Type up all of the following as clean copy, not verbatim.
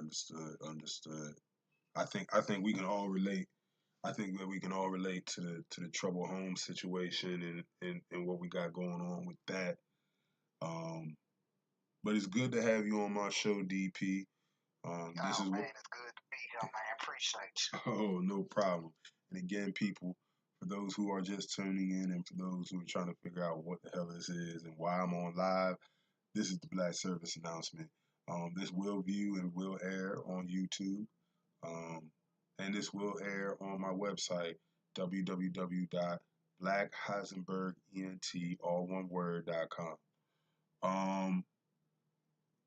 Understood. Understood. I think we can all relate. I think that we can all relate to the trouble home situation and what we got going on with that. Um, but it's good to have you on my show, DP. This Oh is what. man, it's good to be here, man. Appreciate you. Oh, no problem. And again, people, for those who are just tuning in and for those who are trying to figure out what the hell this is and why I'm on live, this is the Black Service announcement. This will view and will air on YouTube. Um, and this will air on my website, www.blackheisenbergent, all one word.com. Um,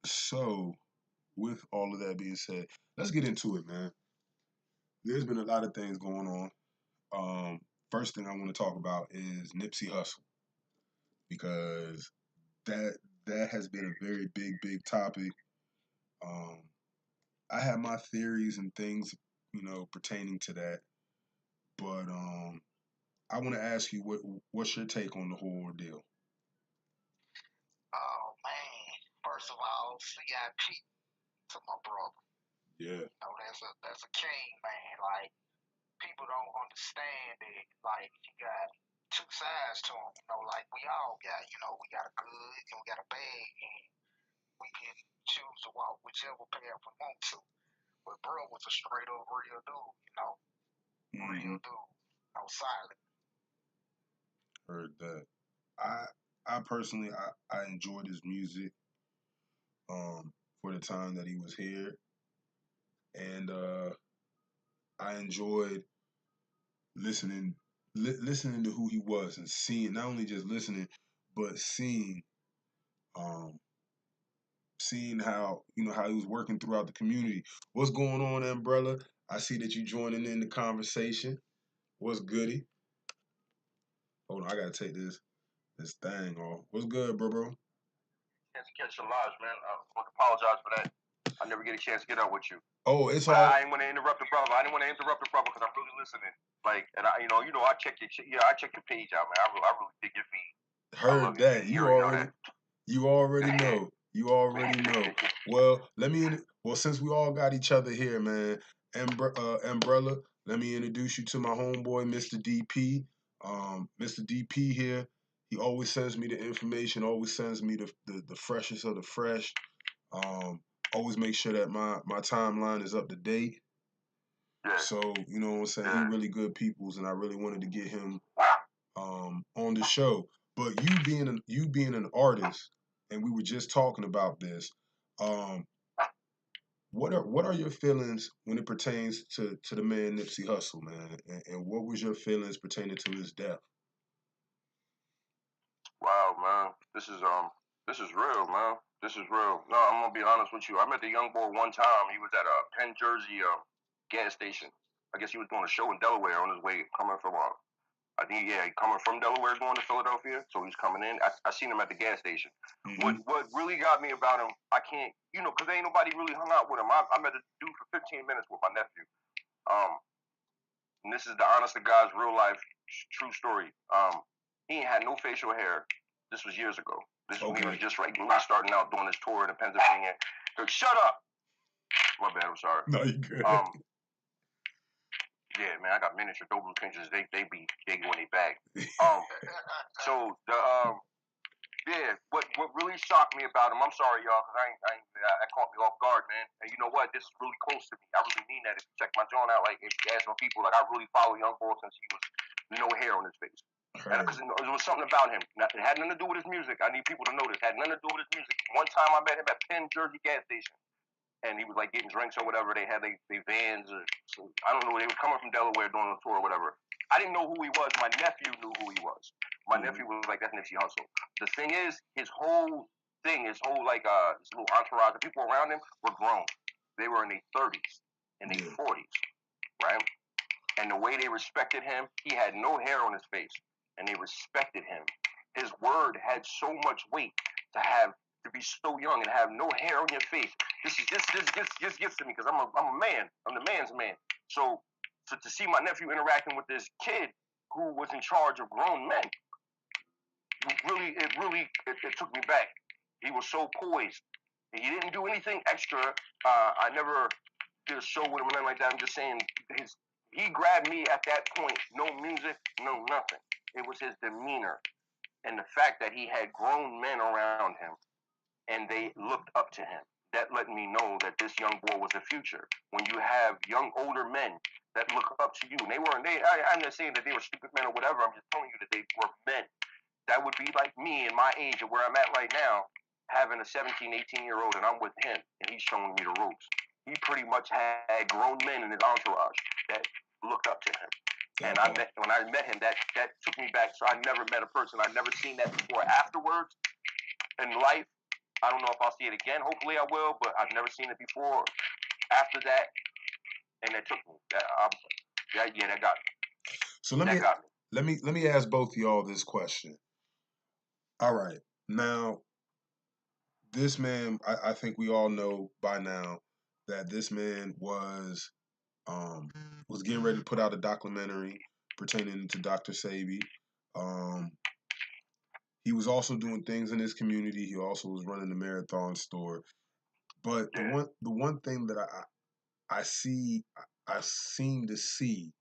so, with all of that being said, let's get into it, man. There's been a lot of things going on. Um, First thing I want to talk about is Nipsey Hussle because that that has been a very big topic. Um, I have my theories and things, pertaining to that, but I want to ask you what's your take on the whole ordeal? Oh man. First of all, CIP to my brother. Yeah. You know, that's a king, man. Like people don't understand that. Like you got two sides to him. You know, like we all got. You know, we got a good and we got a bad, and we can choose to walk whichever path we want to. But bro was a straight up real dude. You know, Hmm. real dude. No silent. Heard that. I I personally I enjoyed his music for the time that he was here, and I enjoyed listening listening to who he was and seeing, not only just listening but um seeing how how he was working throughout the community. What's going on, Umbrella? I see that you joining in the conversation. What's goody? Hold on, I gotta take this thing off. What's good, bro? Chance to catch your lives, man. I want to apologize for that. I never get a chance to get up with you. Oh, it's But all. I didn't want to interrupt the brother. I didn't want to interrupt the brother because I'm really listening. Like, and I check I check your page out, man. I really dig your feed. I love Heard your that. feed. You already know that. You already know. You already know. Well, since we all got each other here, man, Umbrella, let me introduce you to my homeboy, Mr. DP. Mr. DP here. He always sends me the information, always sends me the freshest of the fresh. Um, Always make sure that my timeline is up to date. Yeah. So, you know what I'm saying? He Yeah. really good peoples, and I really wanted to get him on the show. But you being an artist, and we were just talking about this. Um, what are your feelings when it pertains to the man Nipsey Hussle, man? And what was your feelings pertaining to his death? Wow, man. This is real, man. This is real. No, I'm gonna be honest with you. I met the young boy one time. He was at a Penn Jersey gas station. I guess he was doing a show in Delaware on his way coming from I think coming from Delaware going to Philadelphia. So he's coming in. I seen him at the gas station. Mm-hmm. What really got me about him, I can't, because ain't nobody really hung out with him. I met a dude for 15 minutes with my nephew. And this is the honest to God's real life true story. He ain't had no facial hair. This was years ago. This is when he was just really starting out doing his tour in Pennsylvania. So, shut up. My bad. I'm sorry. No, you good. Yeah, man, I got miniature Doberman pinchers. They when they back. So the what really shocked me about him. I'm sorry, y'all, because that caught me off guard, man. And you know what? This is really close to me. I really mean that. If you check my joint out, like if you ask some people, like I really follow Young Boy since he was no hair on his face. Because it was something about him. It had nothing to do with his music. I need people to know this. It had nothing to do with his music. One time I met him at Penn Jersey gas station, and he was like getting drinks or whatever. They had they vans or I don't know. They were coming from Delaware doing a tour or whatever. I didn't know who he was. My nephew knew who he was. My nephew was like, that's Nipsey Hussle. The thing is, his whole his little entourage, the people around him were grown. They were in their 30s and their 40s, right? And the way they respected him, he had no hair on his face, and they respected him. His word had so much weight to be so young and have no hair on your face. This gets to me because I'm a man. I'm the man's man. So to see my nephew interacting with this kid who was in charge of grown men, it took me back. He was so poised. He didn't do anything extra. I never did a show with him or nothing like that. I'm just saying he grabbed me at that point. No music, no nothing. It was his demeanor and the fact that he had grown men around him and they looked up to him. That let me know that this young boy was the future. When you have young, older men that look up to you, and I'm not saying that they were stupid men or whatever. I'm just telling you that they were men. That would be like me in my age and where I'm at right now, having a 17, 18-year-old, and I'm with him, and he's showing me the ropes. He pretty much had grown men in his entourage that looked up to him. And when I met him, that took me back. So I never met a person. I've never seen that before. Afterwards, in life, I don't know if I'll see it again. Hopefully I will, but I've never seen it before. After that, and that took me. That got me. So let me ask both of y'all this question. All right, now this man, I think we all know by now that this man was getting ready to put out a documentary pertaining to Dr. Sebi. He was also doing things in his community. He also was running the marathon store. But the one thing that I seem to see,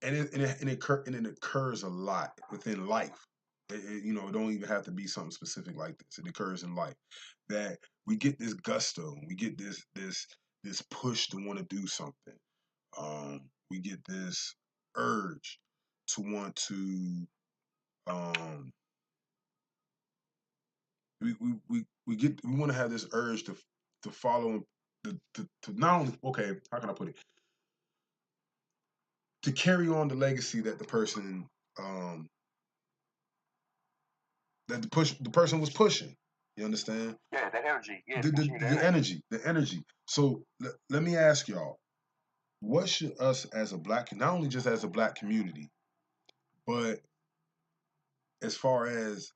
and it occurs a lot within life. It don't even have to be something specific like this. It occurs in life that we get this gusto, we get this push to want to do something. We get this urge to want to we want to have this urge to follow to not only, okay, how can I put it, to carry on the legacy that the person the person was pushing. You understand? Yeah, that energy. Yeah, the energy. So let me ask y'all, what should us as a black, not only just as a black community, but as far as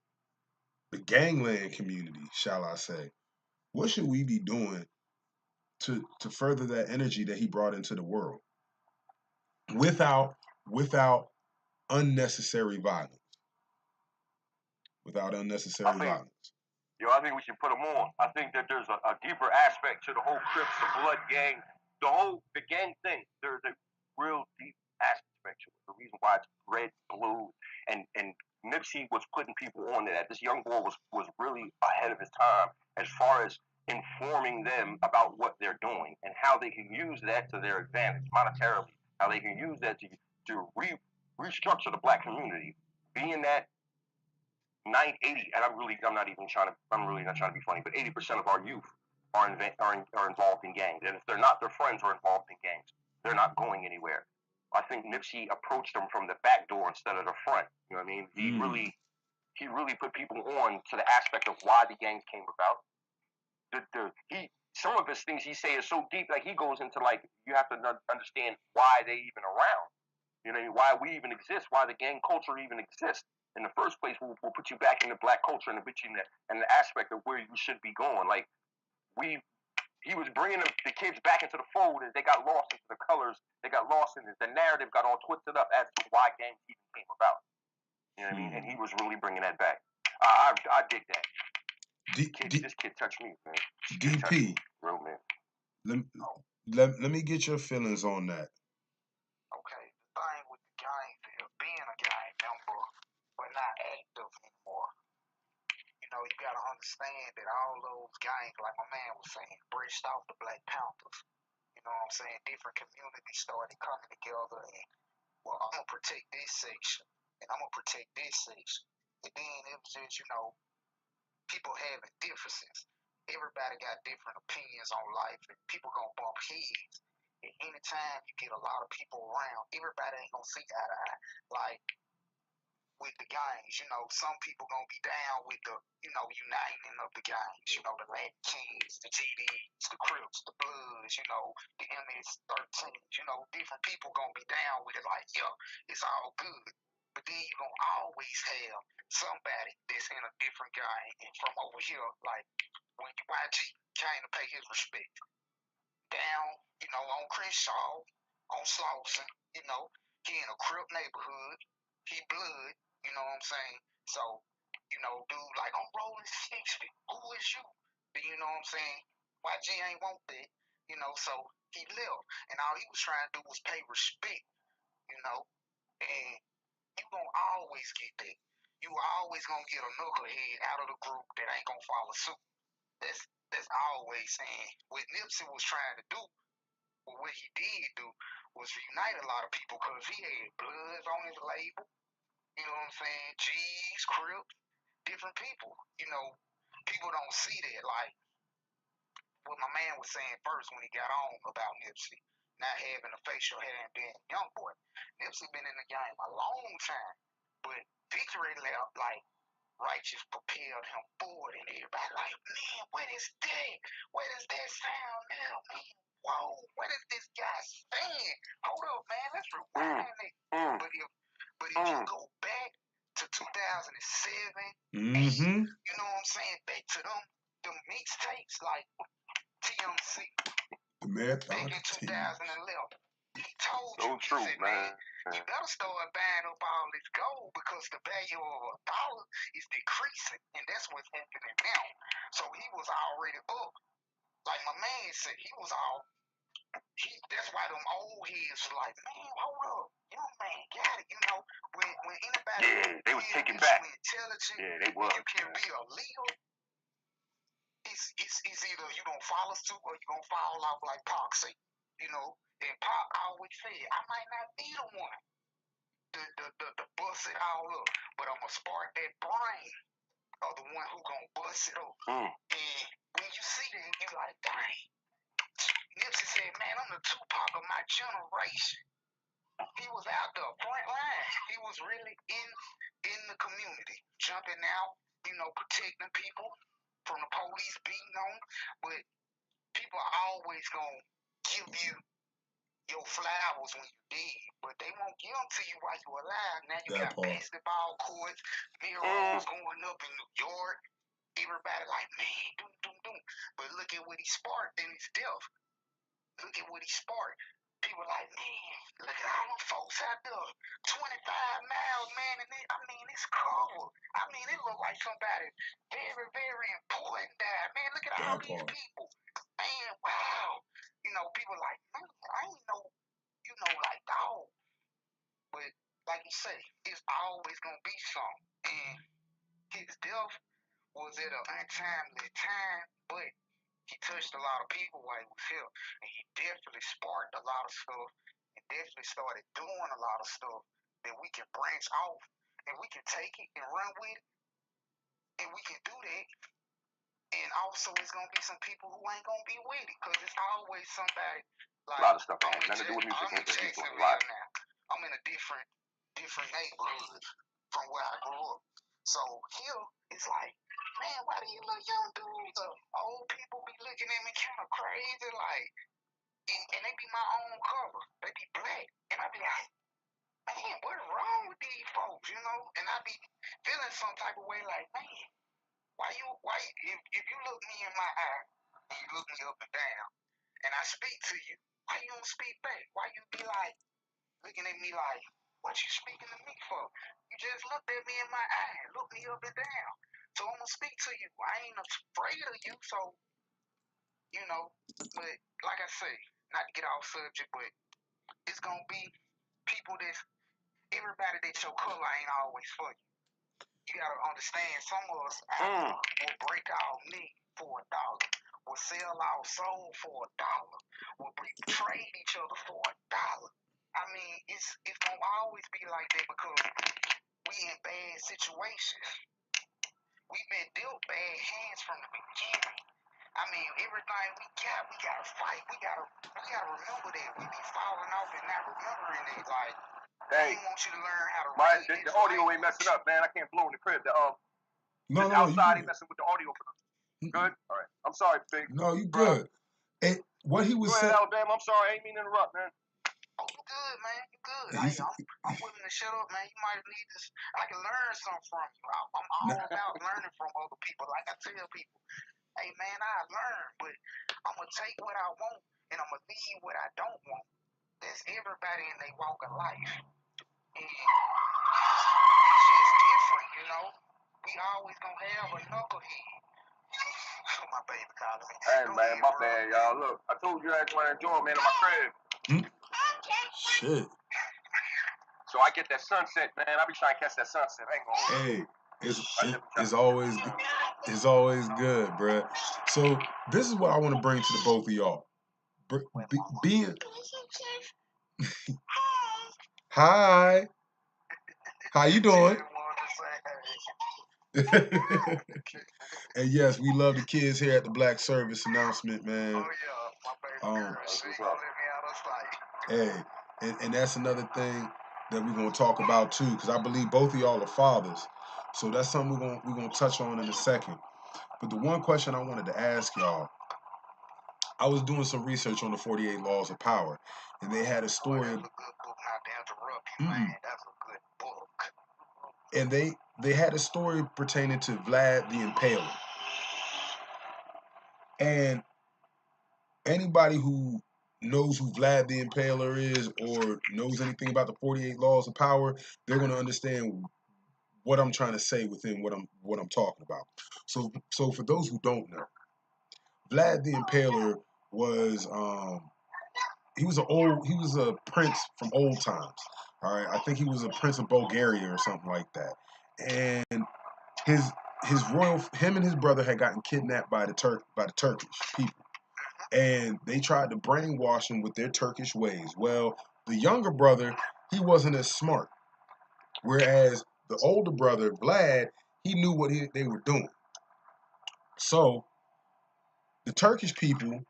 the gangland community, shall I say, what should we be doing to further that energy that he brought into the world without unnecessary violence? Without unnecessary violence. I think we should put them on. I think that there's a deeper aspect to the whole Crips, the Blood gang, the gang thing. There's a real deep aspect to it. The reason why it's red, blue, and Nipsey was putting people on to that. This young boy was really ahead of his time as far as informing them about what they're doing and how they can use that to their advantage monetarily. How they can use that to restructure the black community. Being that 80, and I'm really not trying to be funny, but 80% of our youth are involved in gangs, and if they're not, their friends are involved in gangs. They're not going anywhere. I think Nipsey approached them from the back door instead of the front. You know what I mean? He really put people on to the aspect of why the gangs came about. Some of his things he say is so deep, like he goes into like you have to understand why they even around. You know, why we even exist, why the gang culture even exists. In the first place, we'll put you back in the black culture and put you in the aspect of where you should be going. Like he was bringing the kids back into the fold, and they got lost into the colors. They got lost in it. The narrative got all twisted up as to why gangs even came about. You know what I mean? And he was really bringing that back. I dig that. This kid touched me, man. DP, real man. Let me get your feelings on that. Okay, the thing with the gang is being a gang member, but not active anymore. You know, you gotta understand that all those gangs, like my man was saying, bridged off the Black Panthers. You know what I'm saying? Different communities started coming together and, well, I'm gonna protect this section and I'm gonna protect this section. And then it was just, people having differences. Everybody got different opinions on life, and people gonna bump heads. And anytime you get a lot of people around, everybody ain't gonna see eye to eye. Like with the gangs, some people gonna be down with the, uniting of the gangs. The Latin Kings, the GDs, the Crips, the Bloods, the MS-13. Different people gonna be down with it. Like, yeah, it's all good. But then you gonna always have somebody that's in a different gang and from over here, like when YG came to pay his respect down, on Crenshaw, on Slauson, he in a Crip neighborhood, he blood, you know what I'm saying? So, dude, like I'm rolling 60. Who is you? You know what I'm saying? YG ain't want that, you know, so he left. And all he was trying to do was pay respect, you know, and you gonna always get that. You always gonna get a knucklehead out of the group that ain't gonna follow suit. That's always saying what Nipsey was trying to do, or what he did do, was reunite a lot of people because he had Bloods on his label. You know what I'm saying? G's, Crips, different people. You know, people don't see that. Like what my man was saying first when he got on about Nipsey not having a facial hair and being a young boy. Nipsey been in the game a long time, but Victory left like Righteous propelled him forward, and everybody like, man, what is that? What is that sound now, man? Whoa, what is this guy saying? Hold up, man, let's rewind it. But if you go back to 2007, you know what I'm saying? Back to them mixtapes like TMC. Back in 2011. He told you, he said, man, you better start buying up all this gold because the value of a dollar is decreasing, and that's what's happening now. So he was already up. Like my man said, that's why them old heads was like, man, hold up, young man, got it. You know, when anybody they was taking back. Intelligent, they was. You can be a leader. It's either you gonna follow suit or you gonna fall off like Pac said. You know, and Pac always said, I might not be the one to bust it all up, but I'm gonna spark that brain of the one who gonna bust it up. And when you see that, you like, dang. Nipsey said, man, I'm the Tupac of my generation. He was out the front line. He was really in the community, jumping out, you know, protecting people from the police beating on. But people always gonna give you your flowers when you dead, but they won't give them to you while you alive. Now you got basketball courts, mirrors going up in New York. Everybody like, man, doom. But look at what he sparked in his death. Look at what he sparked. People like, man, look at all them folks out there. 25 miles, man, and it's covered. It look like somebody very, very important died. Man, look at all these people. Man, wow. You know, people like, man, I ain't know, you know, like, dog. But like you say, it's always gonna be something. And his death was at an untimely time, but he touched a lot of people while he was here, and he definitely sparked a lot of stuff, and definitely started doing a lot of stuff that we can branch off, and we can take it and run with it, and we can do that. And also, it's gonna be some people who ain't gonna be with it, cause it's always somebody like, a lot of stuff that has nothing to do with music. I'm in Jacksonville now. I'm in a different neighborhood from where I grew up. So here, it's like, man, why do you little young dudes or old people be looking at me kind of crazy? Like, and they be my own color. They be black. And I be like, man, what's wrong with these folks, you know? And I be feeling some type of way like, man, if you look me in my eye and you look me up and down and I speak to you, why you don't speak back? Why you be like, looking at me like, what you speaking to me for? You just looked at me in my eye, looked me up and down. So I'm gonna speak to you. I ain't afraid of you, so you know. But like I say, not to get off subject, but it's gonna be people that's everybody that's your color ain't always for you. You gotta understand, some of us will break our knee for $1, will sell our soul for $1, will betray each other for $1. It's gonna always be like that because we in bad situations. We've been dealt bad hands from the beginning. Everything we gotta fight. We gotta remember that. We be falling off and not remembering it. Like, hey, I want you to learn how to the read audio ain't messing up, man. I can't blow in the crib. Outside ain't messing with the audio. Good? All right. I'm sorry, Big. No, you good. And what he was saying. Go ahead, Alabama. I'm sorry. I ain't mean to interrupt, man. Oh, you good, man. You good. I'm willing to shut up, man. You might need this. I can learn something from you. I'm all about learning from other people. Like I tell people, hey, man, I learn, but I'm going to take what I want and I'm going to leave what I don't want. That's everybody in their walk of life. And it's just different, you know. We always going to have a knucklehead. My baby calling me. Hey, man, my bad, y'all. Look, I told you I had to enjoy, man, in my crib. Shit. So I get that sunset, man. I be trying to catch that sunset. I ain't gonna hold Hey, it's always good, bruh. So this is what I want to bring to the both of y'all. Being hi, how you doing? And yes, we love the kids here at the Black Service announcement, man. Oh yeah, my baby girl, she gonna let me out of sight. Hey, and that's another thing that we're gonna talk about too, because I believe both of y'all are fathers. So that's something we're gonna touch on in a second. But the one question I wanted to ask y'all, I was doing some research on the 48 Laws of Power, and they had a story. That's a good book. Not to interrupt you, man. That's a good book. And they had a story pertaining to Vlad the Impaler. And anybody who knows who Vlad the Impaler is or knows anything about the 48 Laws of Power, they're going to understand what I'm trying to say within what I'm talking about. So for those who don't know, Vlad the Impaler was he was a prince from old times. All right, I think he was a prince of Bulgaria or something like that. And him and his brother had gotten kidnapped by the Turkish people, and they tried to brainwash him with their Turkish ways. Well, the younger brother, he wasn't as smart, whereas the older brother, Vlad, he knew what they were doing. So the Turkish people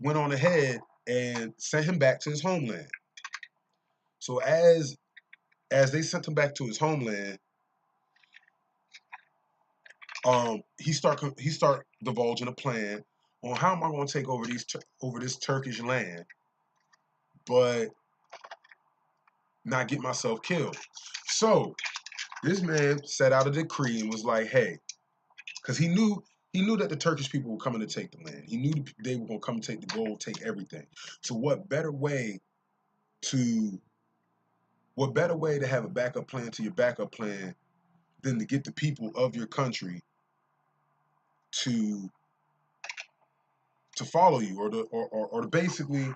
went on ahead and sent him back to his homeland. So as they sent him back to his homeland, he start divulging a plan on how am I going to take over this Turkish land, but not get myself killed. So this man set out a decree and was like, hey, because he knew that the Turkish people were coming to take the land. He knew they were going to come and take the gold, take everything. So what better way to have a backup plan to your backup plan than to get the people of your country to follow you or to basically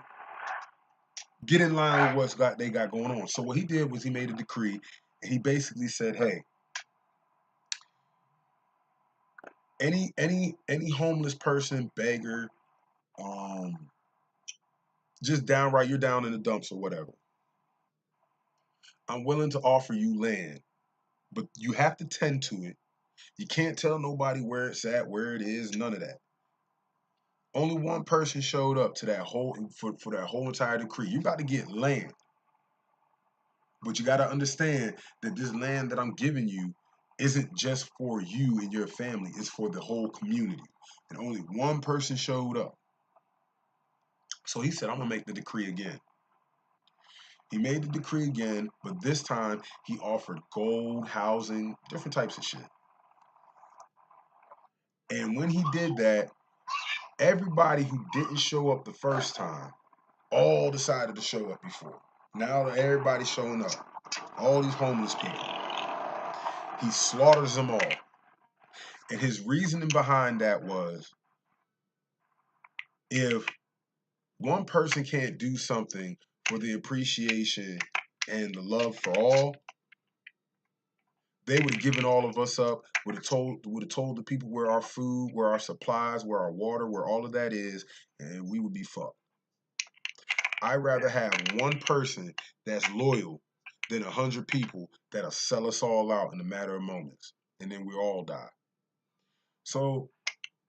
get in line with they got going on. So what he did was he made a decree, and he basically said, hey, any homeless person, beggar, just downright, you're down in the dumps or whatever, I'm willing to offer you land, but you have to tend to it. You can't tell nobody where it's at, where it is, none of that. Only one person showed up to that whole for that whole entire decree. You got to get land, but you got to understand that this land that I'm giving you isn't just for you and your family. It's for the whole community. And only one person showed up. So he said, I'm gonna make the decree again. He made the decree again, but this time he offered gold, housing, different types of shit. And when he did that, everybody who didn't show up the first time all decided to show up before. Now that everybody's showing up, all these homeless people, he slaughters them all. And his reasoning behind that was, if one person can't do something for the appreciation and the love for all, they would have given all of us up, would have told the people where our food, where our supplies, where our water, where all of that is, and we would be fucked. I'd rather have one person that's loyal than 100 people that'll sell us all out in a matter of moments, and then we all die. So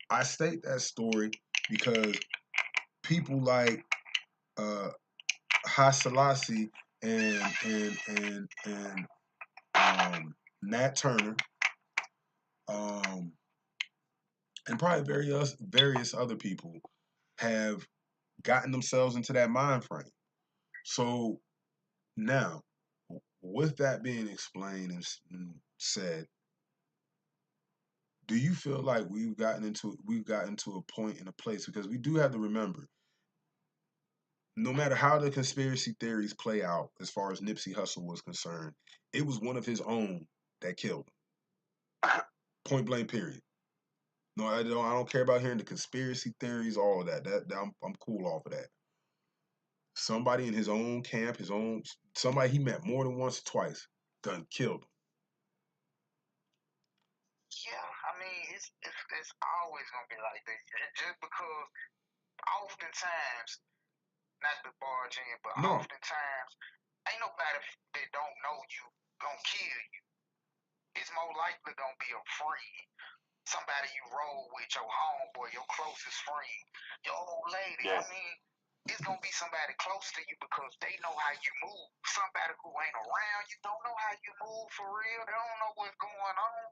I state that story because people like Hasalasi and Nat Turner, and probably various other people have gotten themselves into that mind frame. So now, with that being explained and said, do you feel like we've gotten to a point in a place, because we do have to remember, no matter how the conspiracy theories play out as far as Nipsey Hussle was concerned, it was one of his own that killed him. Point blank, period. No, I don't. I don't care about hearing the conspiracy theories, all of that. I'm cool off of that. Somebody in his own camp, somebody he met more than once or twice, done killed him. Yeah, I mean, it's always gonna be like that. Just because oftentimes, not to barge in, but No, oftentimes, ain't nobody that don't know you gonna kill you. It's more likely gonna be a friend, somebody you roll with, your homeboy, your closest friend, your old lady. Yeah. I mean, it's gonna be somebody close to you because they know how you move. Somebody who ain't around you don't know how you move for real. They don't know what's going on.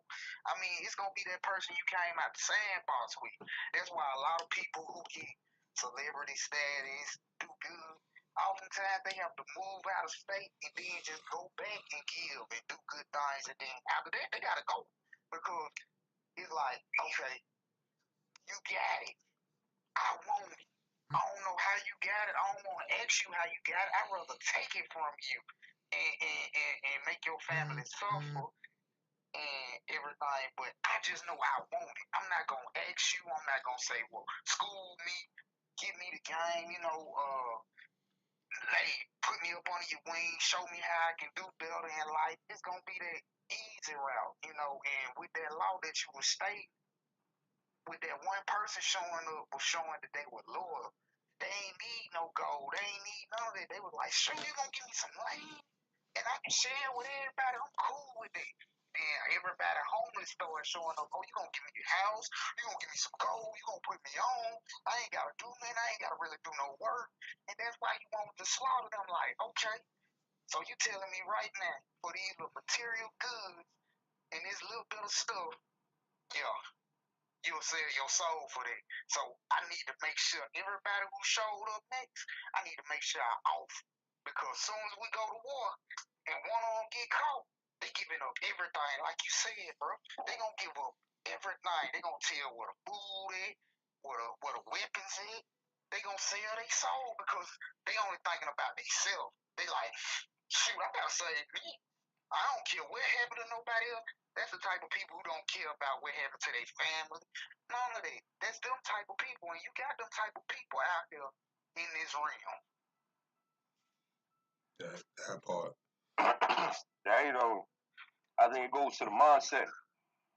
I mean, it's gonna be that person you came out the sandbox with. That's why a lot of people who get celebrity status, do good, oftentimes they have to move out of state and then just go back and give and do good things, and then after that they gotta go because it's like, okay, you got it. I want it. I don't know how you got it. I don't want to ask you how you got it. I'd rather take it from you and make your family suffer and everything. But I just know I want it. I'm not going to ask you. I'm not going to say, well, school me, give me the game, hey, put me up under your wing, show me how I can do better in life. It's going to be that easy route, and with that law that you were stating, with that one person showing up was showing that they were loyal. They ain't need no gold. They ain't need none of that. They was like, sure, you gonna give me some land and I can share it with everybody. I'm cool with it. And everybody homeless started showing up. Oh, you gonna give me your house? You gonna give me some gold? You gonna put me on? I ain't gotta do nothing. I ain't gotta really do no work. And that's why you want to slaughter them. Like, okay, so you telling me right now for these little material goods and this little bit of stuff, yeah, you'll sell your soul for that. So I need to make sure everybody who showed up next, I need to make sure I off. Because as soon as we go to war and one of them get caught, they giving up everything. Like you said, bro. They gonna give up everything. They gonna tell where the food is, where the weapons is. They gonna sell their soul because they only thinking about themselves. They like, shoot, I gotta save me. I don't care what happened to nobody else. That's the type of people who don't care about what happened to their family. None of that. That's them type of people, and you got them type of people out there in this realm. that part. Now, I think it goes to the mindset.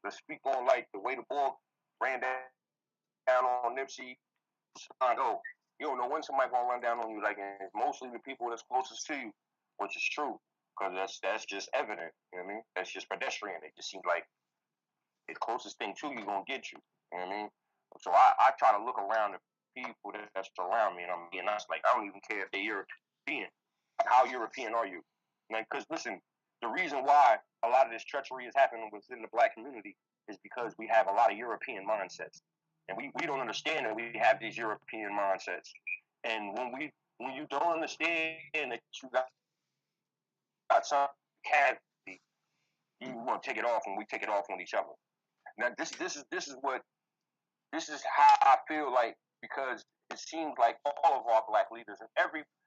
Let's speak on like the way the ball ran down on Nipsey. Go. You don't know when somebody gonna run down on you. Like, and it's mostly the people that's closest to you, which is true, because that's just evident. You know what I mean? That's just pedestrian. It just seems like the closest thing to you gonna get you. You know what I mean? So I try to look around the people that's around me, and I'm being honest. Like, I don't even care if they're European. How European are you? Because listen, the reason why a lot of this treachery is happening within the black community is because we have a lot of European mindsets, and we don't understand that we have these European mindsets. And when you don't understand that you got some have, you want to take it off, and we take it off on each other. Now this is how I feel like, because it seems like all of our black leaders and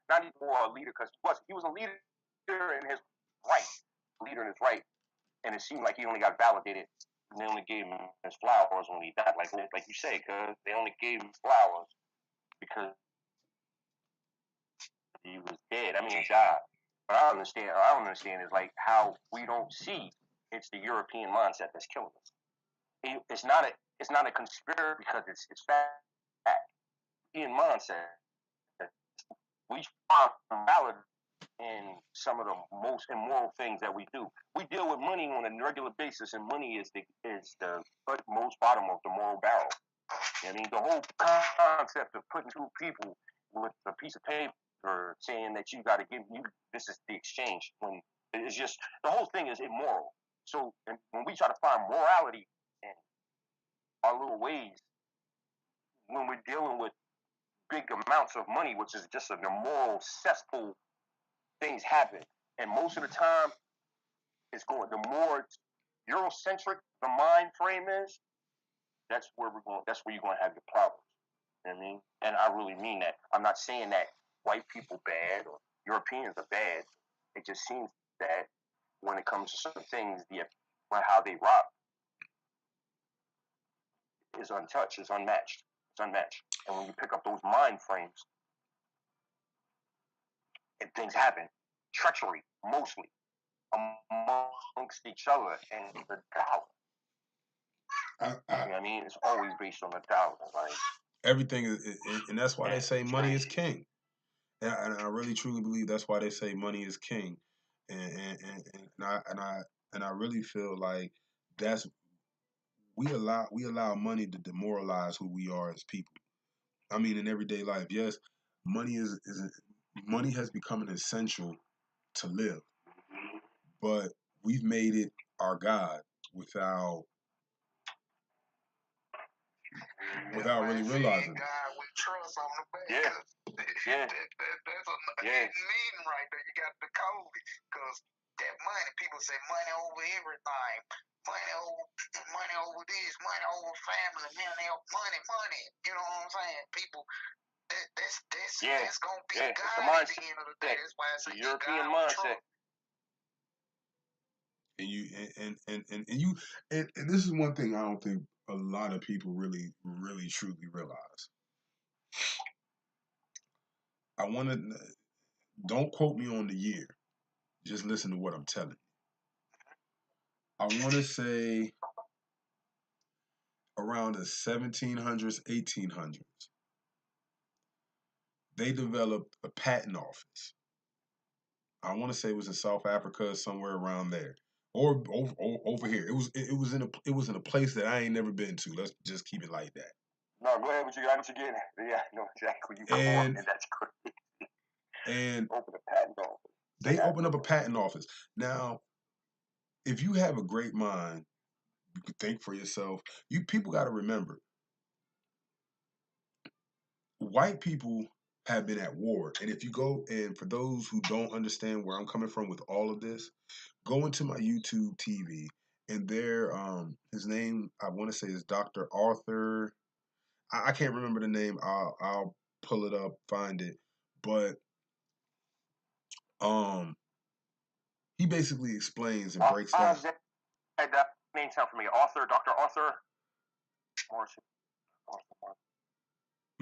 not even more a leader, because he was a leader in his right, and it seemed like he only got validated, and they only gave him his flowers when he died, like you say, because they only gave him flowers because he was dead. I mean, he died. But I don't understand is like how we don't see it's the European mindset that's killing us. It's not a conspiracy because it's fact. European mindset. We find valid in some of the most immoral things that we do. We deal with money on a regular basis, and money is the most bottom of the moral barrel. I mean, the whole concept of putting two people with a piece of paper saying that you got to give you this is the exchange, when it's just the whole thing is immoral. So when we try to find morality in our little ways, when we're dealing with big amounts of money, which is just an immoral cesspool, things happen. And most of the time, the more Eurocentric the mind frame is, that's where you're going to have your problems. You know what I mean? And I really mean that. I'm not saying that white people bad or Europeans are bad. It just seems that when it comes to certain things, how they rock, is untouched, is unmatched. It's unmatched. And when you pick up those mind frames, and things happen, treachery mostly amongst each other, and the dollar. You know what I mean? It's always based on the dollar. Like everything is, and that's why they say money is king. And I really truly believe that's why they say money is king. And I really feel like that's we allow money to demoralize who we are as people. I mean, in everyday life, yes, money money has become an essential to live, but we've made it our god without really realizing. God with trust on the back. Yeah. That's a meaning right there. You got to code it. Because that money, people say money over everything. Money over this, money over family, money. You know what I'm saying? People, that's gonna be God at the end of the day. That's why it's a European mindset. And this is one thing I don't think a lot of people really truly realize. I want to, don't quote me on the year. Just listen to what I'm telling you. I want to say around the 1700s, 1800s, they developed a patent office. I want to say it was in South Africa, somewhere around there, or over here. It was in a place that I ain't never been to. Let's just keep it like that. No, go ahead. What you getting? Yeah, I know exactly. You come on, and that's crazy. And open a patent office. They open up a patent office. Now, if you have a great mind, you can think for yourself. You people got to remember, white people have been at war. And if you go, and for those who don't understand where I'm coming from with all of this, go into my YouTube TV, and there, his name, I want to say, is Dr. Arthur. I can't remember the name. I'll pull it up, find it. But he basically explains and breaks down. That name sound familiar. Dr. Arthur Morrison.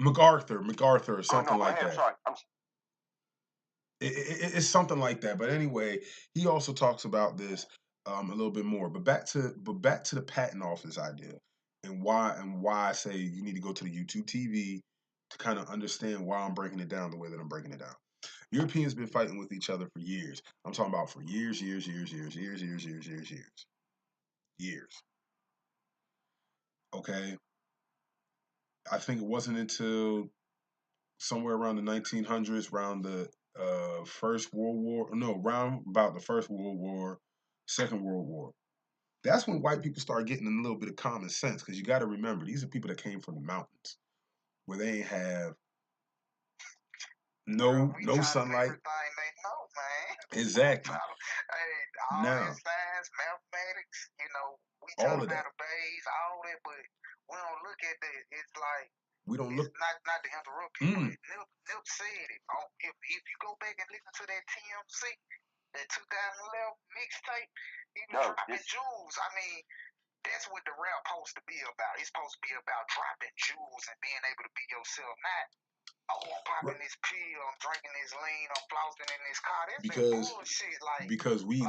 MacArthur, or something like that. I'm sorry. It's something like that. But anyway, he also talks about this a little bit more. But back to the patent office idea, and why I say you need to go to the YouTube TV to kind of understand why I'm breaking it down the way that I'm breaking it down. Europeans been fighting with each other for years. I'm talking about for years. Okay. I think it wasn't until somewhere around the 1900s, around the First World War, no, around about the First World War, Second World War. That's when white people start getting a little bit of common sense, because you got to remember, these are people that came from the mountains, where they ain't have no sunlight. Everything they know, man. Exactly. All Now, this science, mathematics, we all taught of them how that. to bathe, all that, but we don't look at that. It's like, we don't look. Not to interrupt you, but Nip said it. If you go back and listen to that TMC, that 2011 mixtape, he was dropping jewels. I mean, that's what the rap supposed to be about. It's supposed to be about dropping jewels and being able to be yourself, not I'm popping this pill, I'm drinking this lean, I'm flossing in this car. That's bullshit. Because we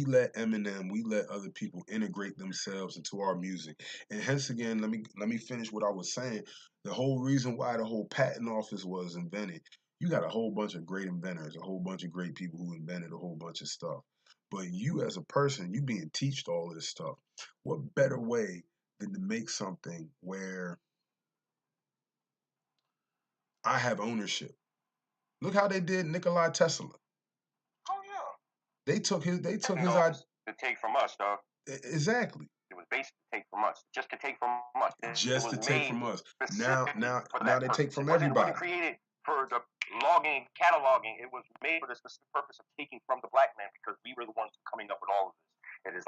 let Eminem, we let other people integrate themselves into our music. And hence again, let me finish what I was saying. The whole reason why the whole patent office was invented, you got a whole bunch of great inventors, a whole bunch of great people who invented a whole bunch of stuff. But you as a person, you being taught all of this stuff. What better way than to make something where I have ownership? Look how they did Nikola Tesla. Oh yeah. They took his idea to take from us, dog. Exactly. It was basically to take from us, just to take from us. Just to take from us. Now they take from everybody. It wasn't created for the logging, cataloging. It was made for the specific purpose of taking from the black man, because we were the ones coming up with all of this. It is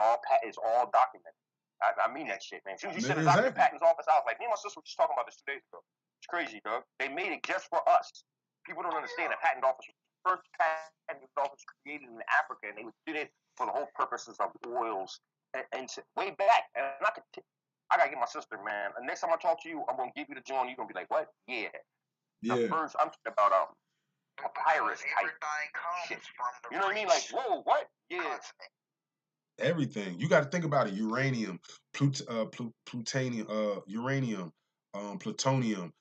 all documented. I mean that shit, man. As soon as you said it out of the patent's office, I was like, me and my sister were just talking about this 2 days ago. It's crazy, dog. They made it just for us. People don't understand that patent office was the first patent office created in Africa, and they did it for the whole purposes of oils and way back. And I gotta get my sister, man. The next time I talk to you, I'm gonna give you the joint. You're gonna be like, what? Yeah. The Yeah. first, I'm talking about a pirate type everything comes shit. from the You know what I mean? Like, whoa, what? Yeah. continent. Everything. You got to think about it. Uranium, plutonium, uranium, plutonium,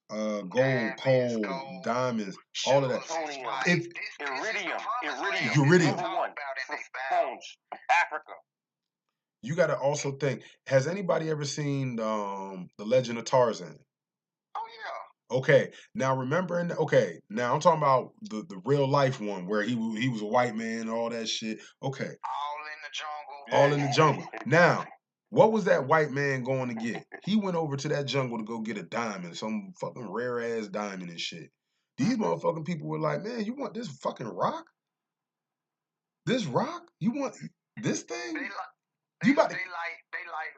gold, Diamonds, coal, gold, diamonds, all of that. sugars. It's like, If this is the Iridium, promised land. iridium, Iridium. They number talk one about in for this Bible. phones, Africa. you got to also think, has anybody ever seen The Legend of Tarzan? Oh yeah. Okay, now remembering. Okay, now I'm talking about the real life one where he was a white man and all that shit. Okay, All in the jungle. all in the jungle. Now, what was that white man going to get? He went over to that jungle to go get a diamond, some fucking rare ass diamond and shit. These motherfucking people were like, man, you want this fucking rock? This rock? You want this thing? You about to? They like we like,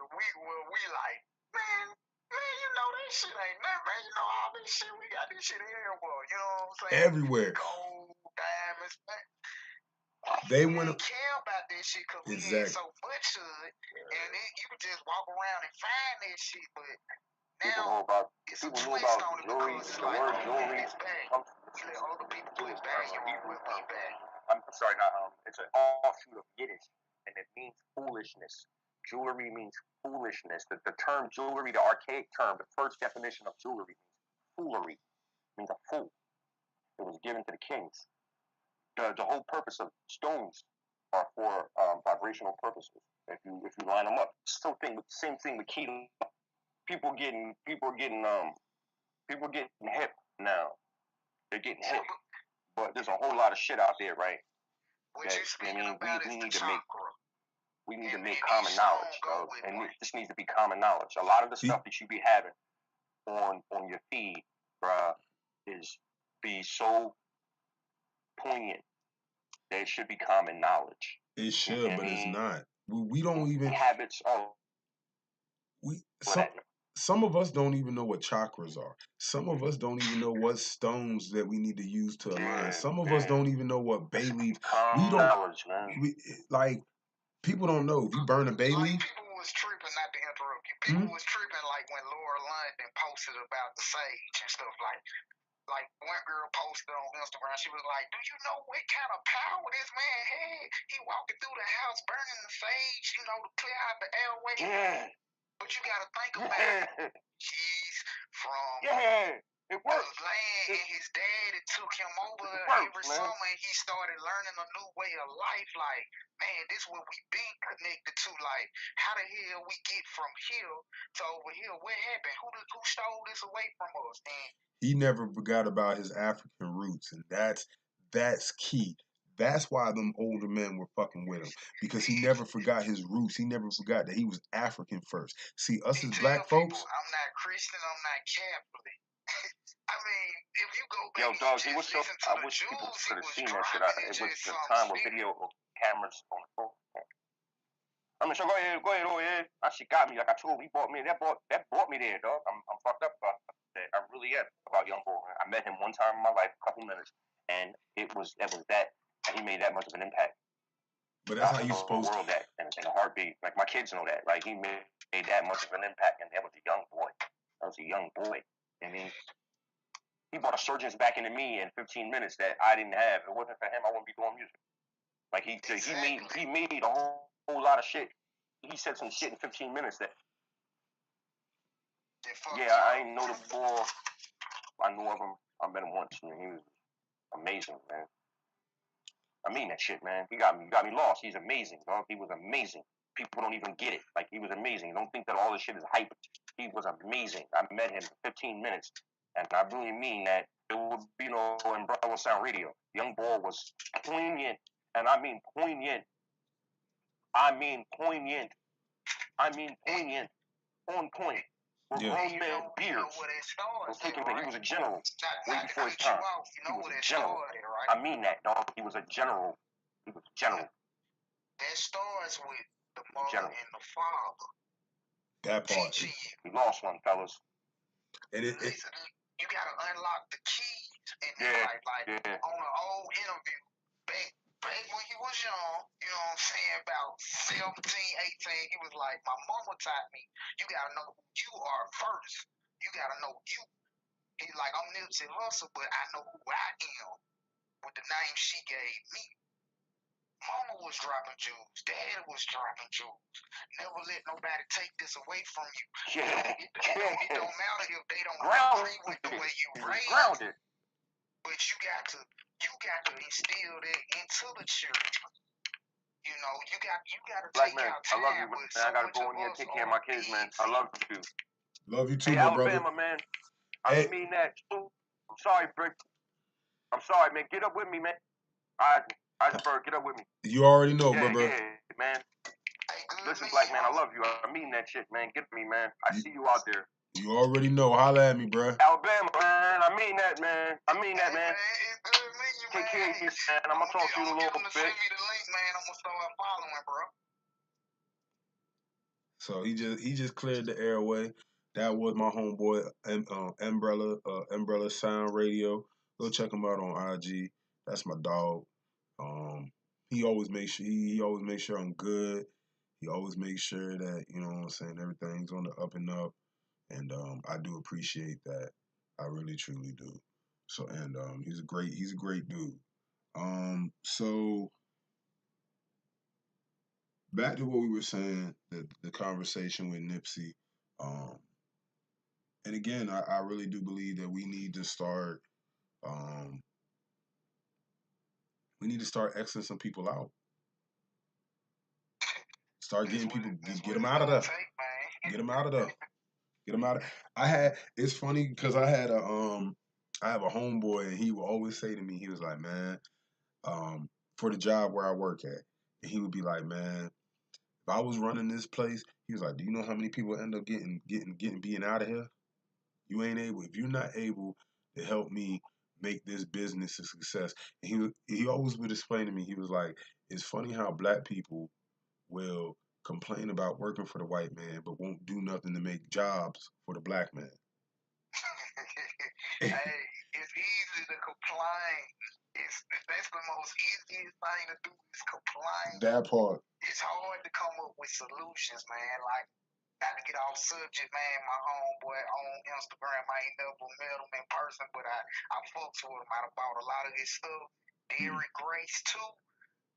man, you know that shit ain't nothing, man. You know all this shit, we got this shit everywhere. You know what I'm saying? Everywhere. Gold, diamonds, man. They We went didn't care about this shit because we exactly. had so much of it, and then you could just walk around and find that shit. But now it's a twist on it because it's like, oh man, it's bad. We let other people put value on what we value. I'm sorry, not it's an offshoot of Yiddish, and it means foolishness. Jewelry means foolishness. The term jewelry, the archaic term, the first definition of jewelry means foolery, means a fool. It was given to the kings. The whole purpose of stones are for vibrational purposes. If you line them up, same thing with key. People getting hip now. They're getting hip, but there's a whole lot of shit out there, right? What you're speaking about is the chakra. We need to make common knowledge, and this needs to be common knowledge. A lot of the stuff that you be having on your feed, bruh, is be so poignant that it should be common knowledge. It should, but it's not. We don't even habits. Some of us don't even know what chakras are. Some of us don't even know what stones that we need to use to align. Some of us don't even know what bay leaf. We don't. Knowledge, man. Like people don't know. If you burn a bay leaf. People was tripping, not to interrupt you. People was tripping like when Laura London posted about the sage and stuff like one girl posted on Instagram, she was like, do you know what kind of power this man had? He walking through the house burning the sage, you know, to clear out the airway. Yeah. But you got to think about it. He's from it works. land, and his daddy took him over every summer, and he started learning a new way of life. Like, man, this is what we been connected to. Like, how the hell we get from here to over here? What happened? Who stole this away from us? And he never forgot about his African roots, and that's key. That's why them older men were fucking with him, because he never forgot his roots. He never forgot that he was African first. See, us as black folks. I'm not Christian. I'm not Catholic. I mean, if you go back, yo, dog, he was so. I wish people could have seen that shit. It was the time with video cameras on the phone. I mean, so go ahead. Oh yeah, that shit got me. Like I told you, he brought me. That brought me there, dog. I'm fucked up about that. I really am about Young Boy. I met him one time in my life, a couple minutes, and it was that. And he made that much of an impact. But that's how you supposed to. That in a heartbeat. Like my kids know that. Like he made that much of an impact, and that was a young boy. That was a young boy. I mean, he brought a surgeons back into me in 15 minutes that I didn't have. If it wasn't for him, I wouldn't be doing music. Like he made a whole lot of shit. He said some shit in 15 minutes that. Yeah, I ain't know the boy. I knew of him. I met him once, and he was amazing, man. I mean that shit, man. He got me lost. He's amazing, dog. He was amazing. People don't even get it. Like, he was amazing. Don't think that all this shit is hype. He was amazing. I met him for 15 minutes, and I really mean that. It would, in Bravo Sound Radio. Young Boy was poignant, and I mean poignant. On point. With grown man beards. He was a general. Way before his time. He was a general. I mean that, dog. He was a general. That starts with the mother and the father. That part. We lost one, fellas. And you gotta unlock the keys. And then, like on an old interview, back back when he was young, you know what I'm saying, about 17, 18, he was like, my mama taught me, you gotta know who you are first. You gotta know you. He's like, I'm Nipsey Hussle, but I know who I am with the name she gave me. Mama was dropping jewels. Dad was dropping jewels. Never let nobody take this away from you. It don't matter if they don't agree with the way you raised. Grounded. But you got to instill that into the children. You know, you got to take man, out time. I love you, man. I gotta go in here and take care of my kids, man. I love you. Love you too, hey, my Alabama, brother. man. I mean that too. I'm sorry, Brick. I'm sorry, man. Get up with me, man. Iceberg, get up with me. You already know, bro. Yeah, man. Listen, black man, I love you. I mean that shit, man. Get me, man. I see you out there. You already know. Holla at me, bro. Alabama, man. I mean that, man. I mean that, man. It's good meeting you, Take man. care of you, man. I'm gonna talk to you in a little bit. Send me the link, man. I'm gonna start following, bro. So he just cleared the airway. That was my homeboy, M.S.radio Sound Radio. Go check him out on IG. That's my dog. He always makes sure he always makes sure I'm good. He always makes sure that, you know what I'm saying, everything's on the up and up. And I do appreciate that. I really truly do. So and he's a great dude. So back to what we were saying, the conversation with Nipsey. Um, and again, I really do believe that um, we need to start Xing some people out. Start getting people, get them out of there. Get them out of there. Get them out of. It's funny because I have a homeboy and he would always say to me, he was like, man, for the job where I work at, and he would be like, man, if I was running this place, he was like, do you know how many people end up being out of here? You ain't able. If you're not able to help me make this business a success, and he always would explain to me. He was like, it's funny how black people will complain about working for the white man, but won't do nothing to make jobs for the black man. Hey, it's easy to complain. That's the most easiest thing to do is complain. That part. It's hard to come up with solutions, man. Like, got to get off subject, man. My homeboy on Instagram, I ain't never met him in person, but I fucks with him. I bought a lot of his stuff. Derrick Grace too.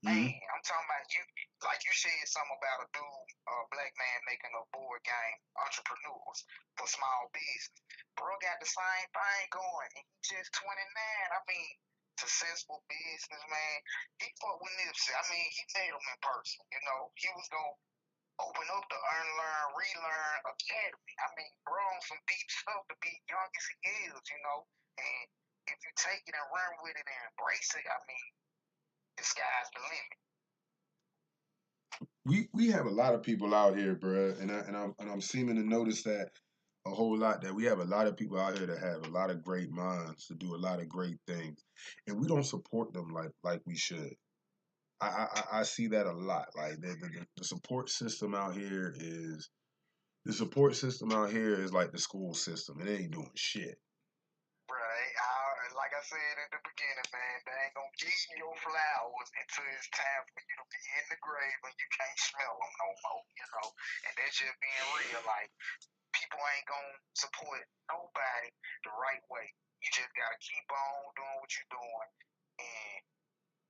Man, I'm talking about you. Like you said something about a dude, a black man making a board game, entrepreneurs for small business. Bro got the same thing going, and he just 29. I mean, successful businessman. He fought with Nipsey. I mean, he met him in person. You know, he was gonna open up the Earn, Learn, Relearn Academy. I mean, bro, on some deep stuff to be young as he is. You know, and if you take it and run with it and embrace it, I mean, the sky's the limit. We have a lot of people out here, bro, and I'm seeming to notice that a whole lot, that we have a lot of people out here that have a lot of great minds to do a lot of great things, and we don't support them like we should. I see that a lot. Like the support system out here is like the school system. It ain't doing shit. Right. Like I said at the beginning, man, they ain't gonna give you your flowers until it's time for you to be in the grave and you can't smell them no more, you know. And that's just being real. Like, people ain't gonna support nobody the right way. You just gotta keep on doing what you're doing. And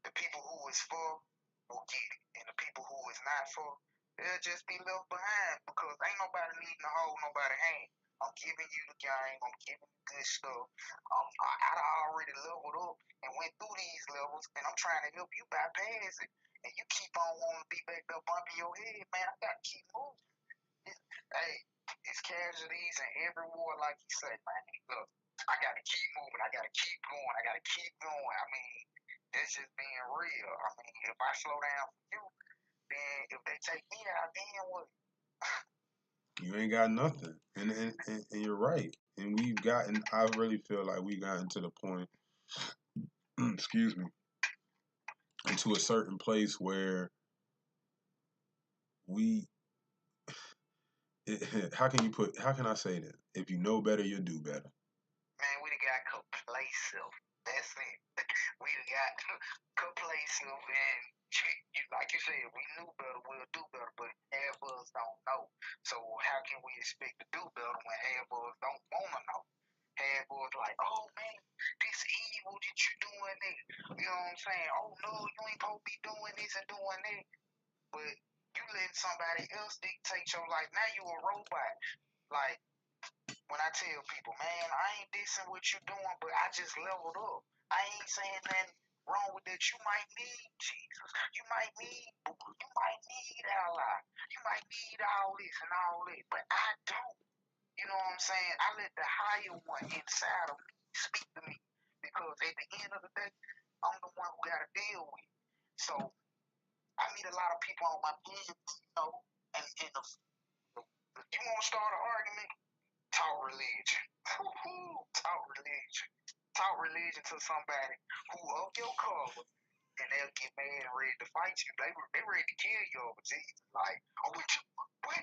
the people who is for will get it. And the people who is not for, they'll just be left behind because ain't nobody needing to hold nobody's hand. I'm giving you the game. I'm giving you good stuff. I already leveled up and went through these levels, and I'm trying to help you bypass it. And you keep on wanting to be back there bumping your head, man. I gotta keep moving. Hey, it's casualties in every war, like you say, man. Look, I gotta keep moving. I gotta keep going. I gotta keep going. I mean, that's just being real. I mean, if I slow down for you, then if they take me out, then what? You ain't got nothing, and you're right. And I really feel like we've gotten to the point, excuse me, into a certain place where we, how can I say that? If you know better, you'll do better. Man, we done got complacent. That's it. We done got complacent, and like you said, we knew better, we'll do better, but half of us don't know. So how can we expect to do better when half of us don't want to know? Half of us like, oh man, this evil that you doing it. You know what I'm saying? Oh no, you ain't supposed to be doing this and doing that. But you let somebody else dictate your life. Now you a robot. Like, when I tell people, man, I ain't dissing what you doing, but I just leveled up. I ain't saying nothing wrong with that. You might need Jesus. You might need Buddha. You might need Allah. You might need all this and all that. But I don't. You know what I'm saying? I let the higher one inside of me speak to me. Because at the end of the day, I'm the one who got to deal with. So I meet a lot of people on my page, you know, and if you want to start an argument, talk religion. Talk religion. Talk religion to somebody who of your color, and they'll get mad and ready to fight you. They ready to kill you over Jesus. Like, oh, what?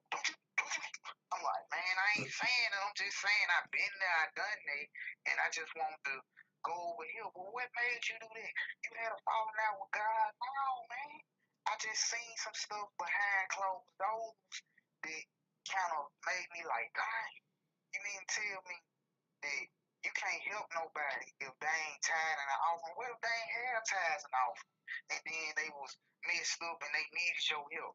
Don't you? I'm like, man, I ain't saying it. I'm just saying I've been there, I've done that, and I just want to go over here. Well, what made you do that? You had a falling out with God? No, man. I just seen some stuff behind closed doors that kind of made me like, dang, you mean to tell me that you can't help nobody if they ain't tied in an offering? What if they ain't have ties in an offering? And then they was messed up and they needed your help.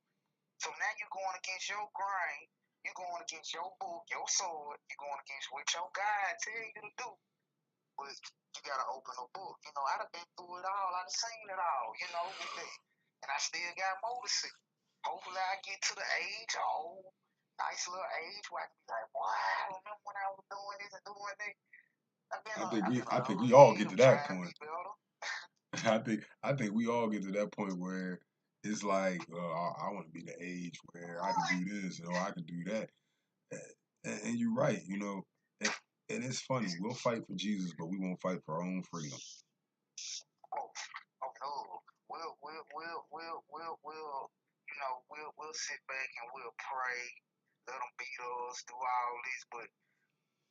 So now you're going against your grain, you're going against your book, your sword, you're going against what your God tell you to do. But you gotta open a book. You know, I'd have been through it all, I'd have seen it all, you know, with that. And I still got more to see. Hopefully I get to the age, old, nice little age where I can be like, boy, I remember when I was doing this and doing that. I think we all get to that point. I think we all get to that point where it's like I want to be the age where I can do this or I can do that, and you're right, you know, and it's funny. We'll fight for Jesus, but we won't fight for our own freedom. Oh no, we'll sit back and we'll pray, let them beat us, do all this, but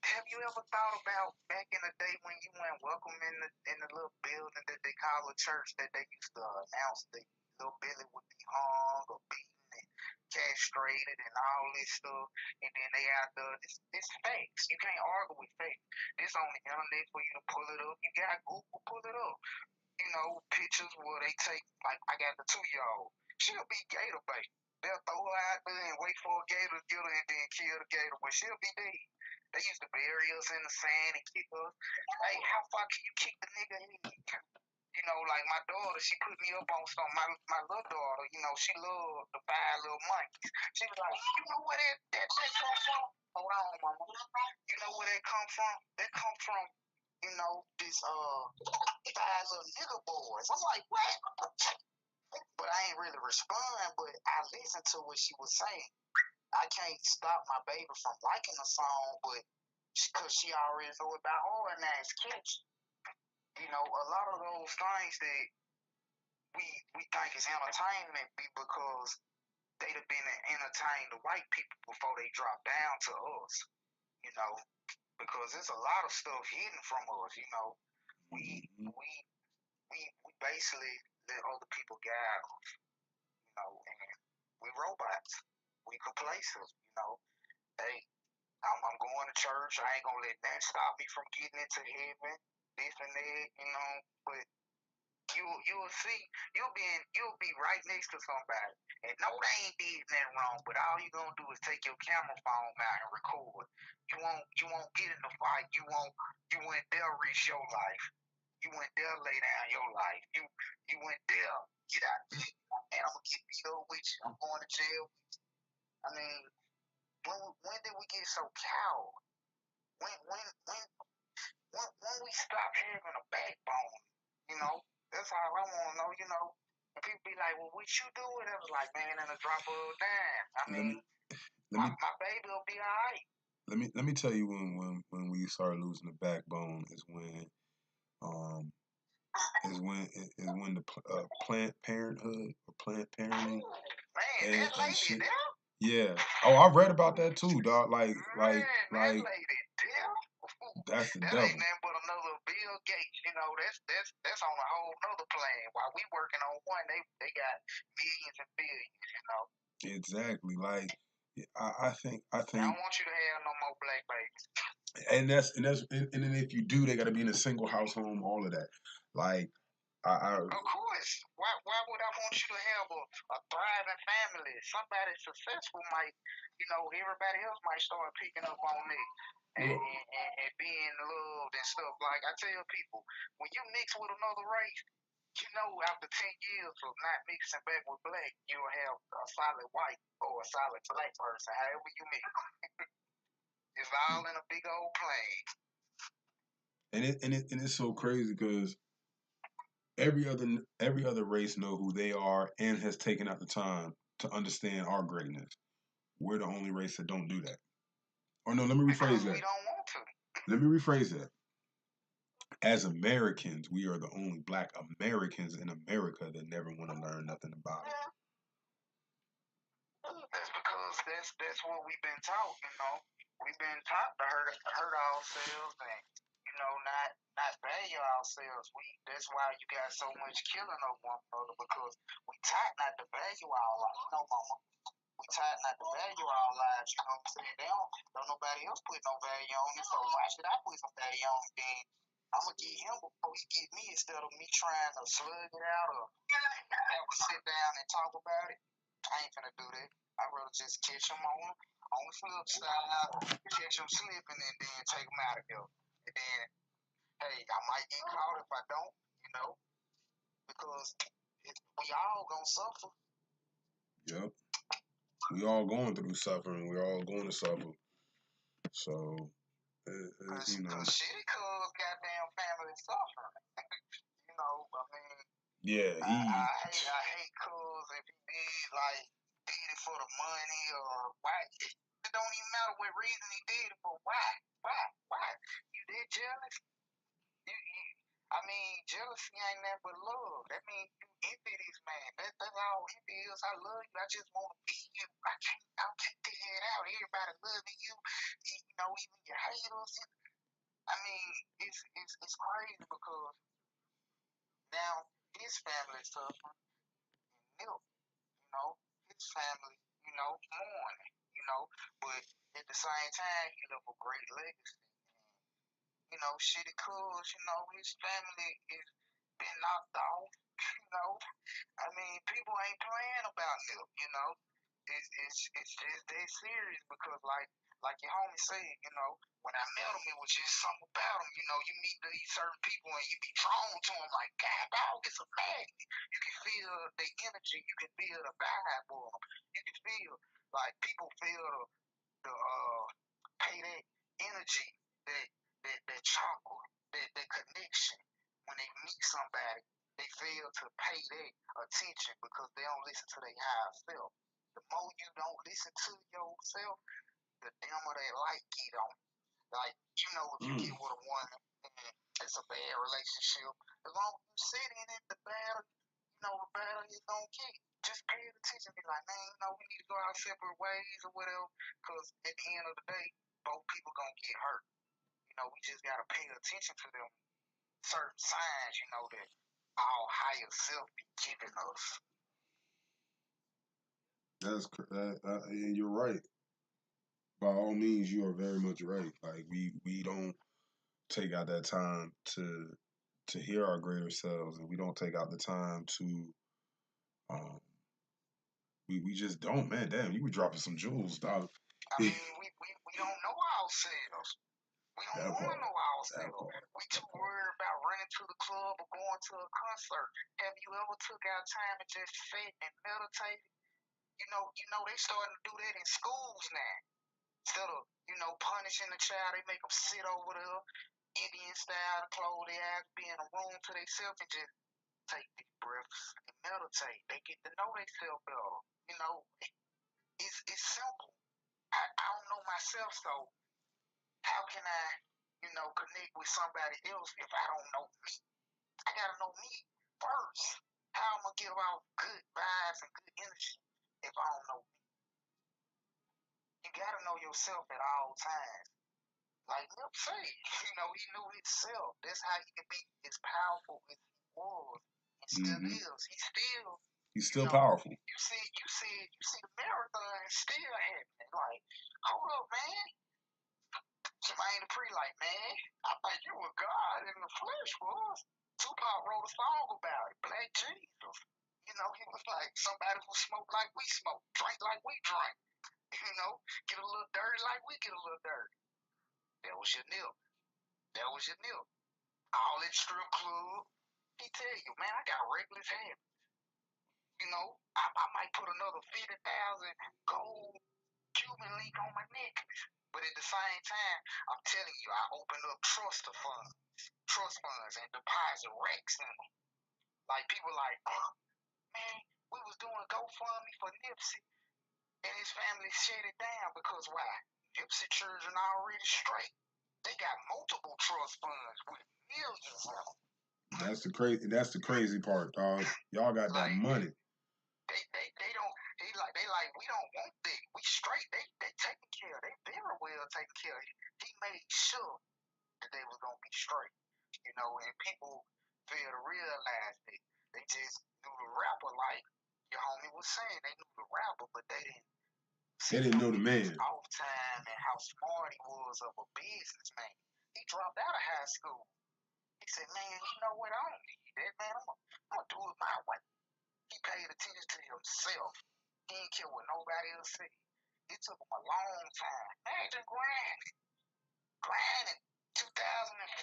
have you ever thought about back in the day when you went welcome in the little building that they call a church that they used to announce the little Billy would be hung or beaten and castrated and all this stuff, and then they out there. It's facts. You can't argue with facts. This on the internet for you to pull it up. You got Google, pull it up. You know, pictures where they take, like, I got the 2-year-old. She'll be gator bait. They'll throw her out there and wait for a gator to get her and then kill the gator, but she'll be dead. They used to bury us in the sand and kick us. Hey, how far can you kick the nigga in? You know, like my daughter, she put me up on something. My little daughter, you know, she loved the 5 little monkeys. She was like, you know where that come from? Hold on, mama. You know where that come from? That come from, you know, this 5 little nigga boys. I'm like, what? But I ain't really respond, but I listened to what she was saying. I can't stop my baby from liking the song, but because she already know about her and that's catchy. You know, a lot of those things that we think is entertainment be because they'd have been entertained to white people before they drop down to us. You know, because there's a lot of stuff hidden from us. You know, we basically let other people guide us. You know, and we robots. We complacent. You know, hey, I'm going to church. I ain't gonna let that stop me from getting into heaven. This and that, you know. But you'll see, you'll be right next to somebody, and no, they ain't did nothing wrong. But all you gonna do is take your camera phone out and record. You won't get in the fight. You went there risk your life. You went there lay down your life. You went there get out. And I'm gonna get beat up with you. I'm going to jail. I mean, when did we get so cowed? When we stop having a backbone, you know, that's all I want to know, you know. And people be like, well, what you do? And I was like, man, in a drop of a dime. I mean, my baby will be all right. Let me tell you when we start losing the backbone is when the Planned Parenthood or Planned Parenting and shit. Yeah. Oh, I read about that too, dog. Like. That lady there. That's the That devil. ain't nothing but another Bill Gates. That's on a whole nother plane. While we working on one, they got millions and billions. Exactly. Like I think I don't want you to have no more black babies. and then if you do, they got to be in a single house home. All of that. Like Of course. Why would I want you to have a thriving family? Somebody successful might, everybody else might start picking up on it and being loved and stuff. Like I tell people, when you mix with another race, after 10 years of not mixing back with black, you'll have a solid white or a solid black person, however you mix. It's all in a big old plane. and it's so crazy because every other race know who they are and has taken out the time to understand our greatness. We're the only race that don't do that. Or no, let me rephrase that. We don't want to. Let me rephrase that. As Americans, we are the only black Americans in America that never want to learn nothing about it. That's because that's what we've been taught. We've been taught to hurt ourselves and not value ourselves. That's why you got so much killing of one another, because we taught not to value our life. No, mama. We taught not to value our lives. You know what I'm saying? Don't nobody else put no value on it. So why should I put some value on it? Then I'm gonna get him before he get me, instead of me trying to slug it out or have to sit down and talk about it. I ain't finna do that. I'd rather just catch him on the flip side, catch him slipping, and then take him out of here. And then, hey, I might get caught if I don't, because we all gonna suffer. Yep. We all going through suffering. We're all going to suffer. So, Cause shitty cuz goddamn family suffering. I mean, yeah, I hate cuz if he did it for the money or why. It don't even matter what reason he did it for. Why? You that jealous? Jealousy ain't nothing but love. That means you envy this man. That's all envy is. I love you. I just want to be you. I'll take that head out. Everybody loving you. Even your haters. It's crazy because now his family suffering and milk. His family, mourning. But at the same time, he left a great legacy. Shitty cuz, his family is been knocked off. People ain't playing about him. It's just that serious because like your homie said, when I met him, it was just something about him. You meet these certain people and you be drawn to them like, God, dog, it's a magnet. You can feel the energy. You can feel the vibe of them. You can feel like people feel the pay that energy, that chakra, that connection when they meet somebody. They fail to pay that attention because they don't listen to their higher self. The more you don't listen to yourself, the dimmer that light get on. Like, if you get with a woman and it's a bad relationship, as long as you sit in it, the better it's gonna get. Just pay attention. Be like, man, we need to go our separate ways or whatever. Because at the end of the day, both people gonna get hurt. We just gotta pay attention to them certain signs, that our higher self be giving us. You're right. By all means, you are very much right. Like we don't take out that time to hear our greater selves, and we don't take out the time to we just don't, man. Damn, you were dropping some jewels, dog. We don't know ourselves. We don't want to know ourselves. We too worried about running to the club or going to a concert. Have you ever took out time and just sat and meditated? They starting to do that in schools now. Instead of, punishing the child, they make them sit over there, Indian style, close their eyes, be in a room to themselves and just take deep breaths and meditate. They get to know themselves better. It's simple. I don't know myself, so how can I, connect with somebody else if I don't know me? I gotta know me first. How I'm gonna give out good vibes and good energy if I don't know me? You gotta know yourself at all times. Like Nip say, he knew himself. That's how he could be as powerful as he was and still Mm-hmm. is. He's still powerful. You see the marathon still happening. Like, hold up, man. Jermaine Dupri, like, man, I think you were God in the flesh, was. Tupac wrote a song about it, Black Jesus. He was like somebody who smoked like we smoke, drink like we drink, get a little dirty like we get a little dirty. That was your Nip. That was your Nip. All in strip club. He tell you, man, I got reckless habits. I might put another 50,000 gold Cuban link on my necklace. But at the same time, I'm telling you, I opened up trust funds and deposit racks in them. Like people like, oh, man, we was doing GoFundMe for Nipsey and his family shut it down because why? Nipsey children already straight. They got multiple trust funds with millions of them. That's the crazy part, dog. Y'all got that money. They don't. They like we don't want that. We straight. They taking care. They very well taking care. He made sure that they was gonna be straight. And people fail to realize that they just knew the rapper, like your homie was saying. They knew the rapper, but they didn't know the man. Off time and how smart he was of a businessman. He dropped out of high school. He said, man, you know what? I don't need that, man. I'm gonna do it my way. He paid attention to himself. He didn't care what nobody else said. It took him a long time. Imagine grinding 2004,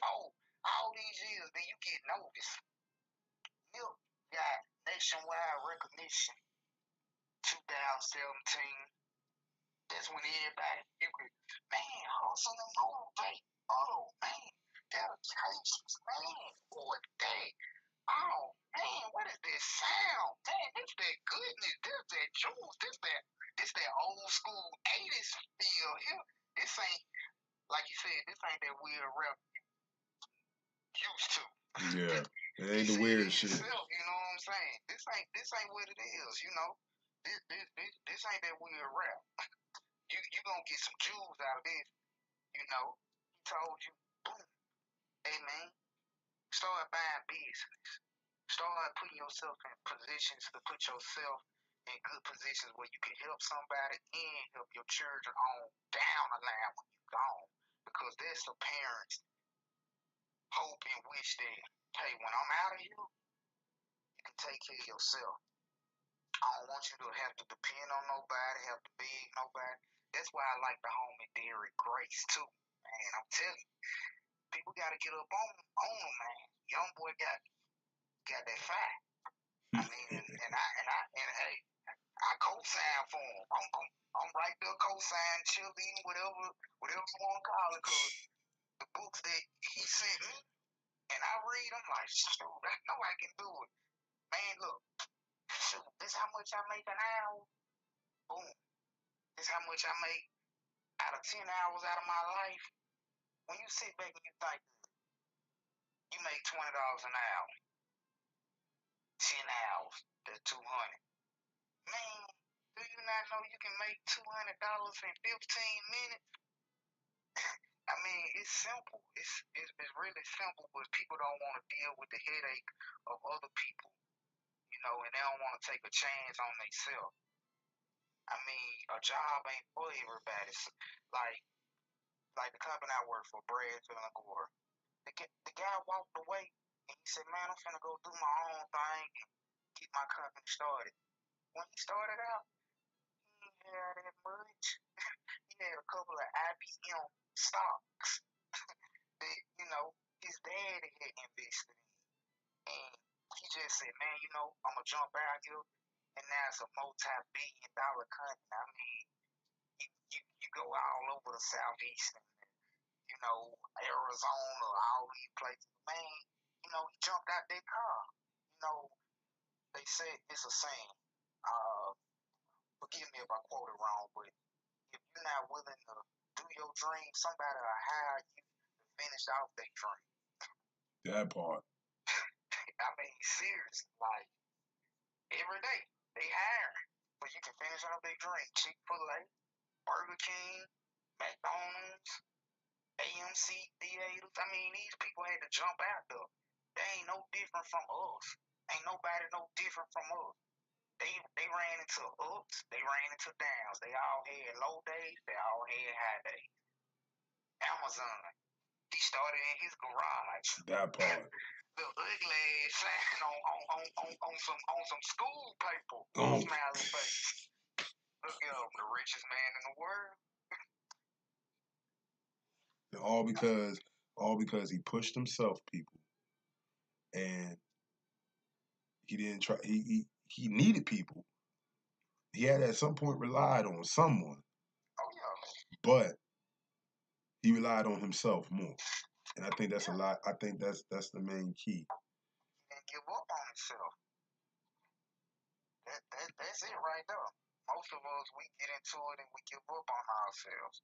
all these years, then you get noticed. Nip got nationwide recognition 2017. That's when everybody, man, hustle and motivate. Oh, man, dedications, man, boy, day. Oh, man, what is this sound? Man, this that goodness, this that juice, this that old school 80s feel here. This ain't, like you said, this ain't that weird rap used to. Yeah, it ain't the weird shit. You know what I'm saying? This ain't what it is, This ain't that weird rap. You gonna get some jewels out of this, He told you, boom, hey man, start buying business. Start putting yourself in positions to put yourself in good positions where you can help somebody and help your children on down the line when you're gone. Because that's the parents' hope and wish that, hey, when I'm out of here, you can take care of yourself. I don't want you to have to depend on nobody, have to beg nobody. That's why I like the homie Derrick Grace too, man. I'm telling you, people got to get up on him, man. Young boy got that fire. I mean, and hey, I co-sign for him. I'm right there co-sign, cheerleading, whatever you want to call it, because the books that he sent me, and I read, I'm like, shoot, I know I can do it. Man, look, shoot, this how much I make an hour. Boom. This how much I make out of 10 hours out of my life. When you sit back and you think, you make $20 an hour, 10 hours, that's 200. Man, do you not know you can make $200 in 15 minutes? I mean, it's simple. It's really simple, but people don't want to deal with the headache of other people, and they don't want to take a chance on themselves. I mean, a job ain't for everybody. Like the company I work for, Bradfield and Gore. The guy walked away and he said, man, I'm finna go do my own thing and get my company started. When he started out, he didn't have that much. He had a couple of IBM stocks that, his dad had invested in. And he just said, man, I'm going to jump out here. And now it's a multi-billion-dollar company. I mean, you go all over the Southeast and, Arizona, all these places. Man, he jumped out that car. They said it's a saying. Forgive me if I quote it wrong, but if you're not willing to do your dream, somebody will hire you to finish off their dream. That part. I mean, seriously, like every day they hire, but you can finish off their dream. Chick-fil-A, Burger King, McDonald's, AMC theaters. I mean, these people had to jump out there. They ain't no different from us. Ain't nobody no different from us. They ran into ups, they ran into downs. They all had low days, they all had high days. Amazon, he started in his garage. That part. The ugly ass sign on some school paper. Oh. Smiley face. Look at him, the richest man in the world. All because he pushed himself, people, and he didn't try. He needed people. He had at some point relied on someone. Oh yeah. But he relied on himself more, and I think that's a lot. I think that's the main key. He didn't give up on himself. That's it right there. Most of us, we get into it and we give up on ourselves.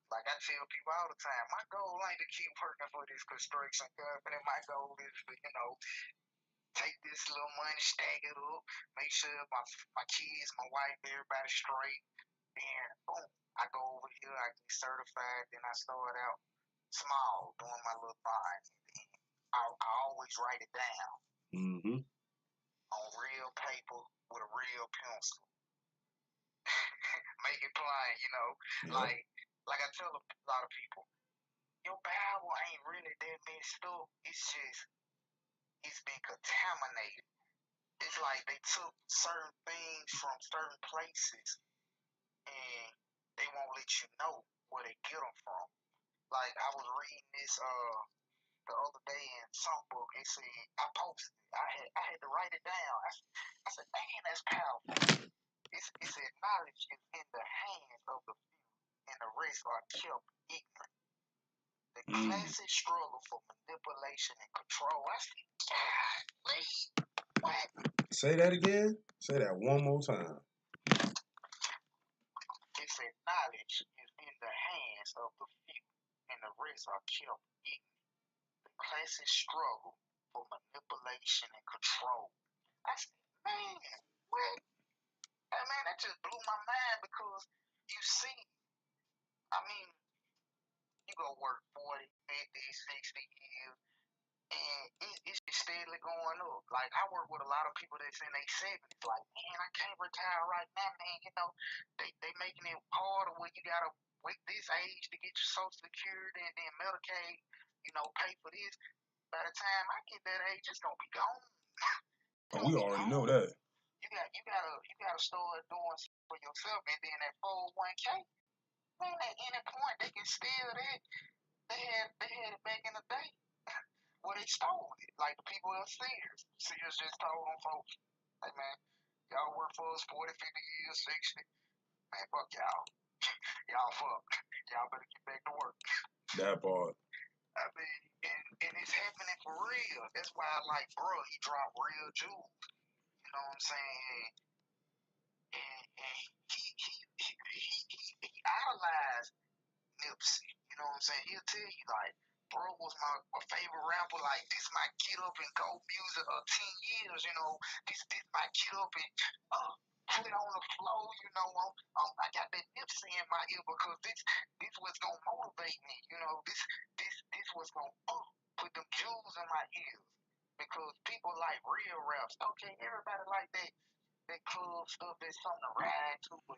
Like I tell people all the time, my goal ain't to keep working for this construction company. My goal is to, take this little money, stack it up, make sure my kids, my wife, everybody straight. Then boom, I go over here, I get certified, then I start out small, doing my little thing. And then I always write it down on real paper with a real pencil. Make it plain, Yeah. Like I tell a lot of people, your Bible ain't really that messed up. It's been contaminated. It's like they took certain things from certain places and they won't let you know where they get them from. Like I was reading this the other day in some book. It said I posted it. I had to write it down. I said, "Man, that's powerful." It said knowledge is in the hands of the few, and the rest are kept ignorant. The classic struggle for manipulation and control. I said, "God, what?" Say that again. Say that one more time. It said knowledge is in the hands of the few, and the rest are kept ignorant. The classic struggle for manipulation and control. I said, man, what? And man, that just blew my mind because you see, I mean, you go work 40, 50, 60 years, and it's steadily going up. Like, I work with a lot of people that's in their 70s. Like, man, I can't retire right now, man. They making it harder where you got to wait this age to get your Social Security and then Medicaid, pay for this. By the time I get that age, it's going to be gone. We already know that. You gotta start doing something for yourself, and then that 401k, man, at any point they can steal that. They had it back in the day where they stole it, like the people at Sears just told them folks, hey man, y'all work for us 40, 50 years, 60, man, fuck y'all, y'all fuck, y'all better get back to work. That part. I mean, and it's happening for real. That's why I like, bro, he dropped real jewels. You know what I'm saying? And he idolized Nipsey. You know what I'm saying? He'll tell you like, bro was my favorite rapper. Like this might get up and go music 10 years. This might get up and put it on the floor. I got that Nipsey in my ear because this was gonna motivate me. This was gonna put them jewels in my ears because people like real raps. Okay, everybody like that club stuff, there's something to ride to, but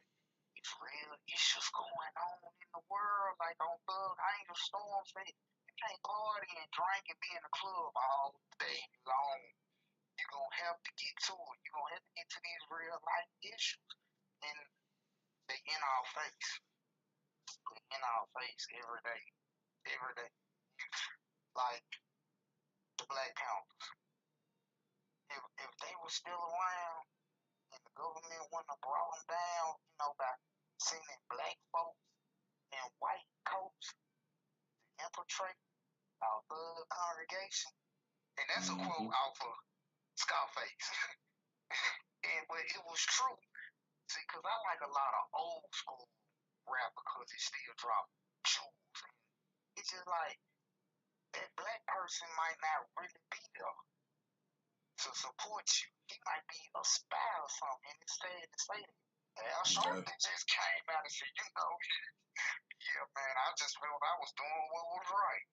it's real issues going on in the world, like on Thug Angel Storm said, you can't party and drink and be in the club all day long. You're going to have to get to it. You're going to have to get to these real life issues. And they in our face. They in our face every day. Every day. Like the Black Panthers. If they were still around, and the government wouldn't have brought them down, by sending black folks in white coats to infiltrate our thug congregation. And that's a quote off of Scarface. But it was true. See, because I like a lot of old school rap because it still drop jewels. And it's just like, that black person might not really be there to support you. He might be a spy or something, and it's sad to say that. Al Sharpton just came out and said, Yeah, man, I just felt I was doing what was right.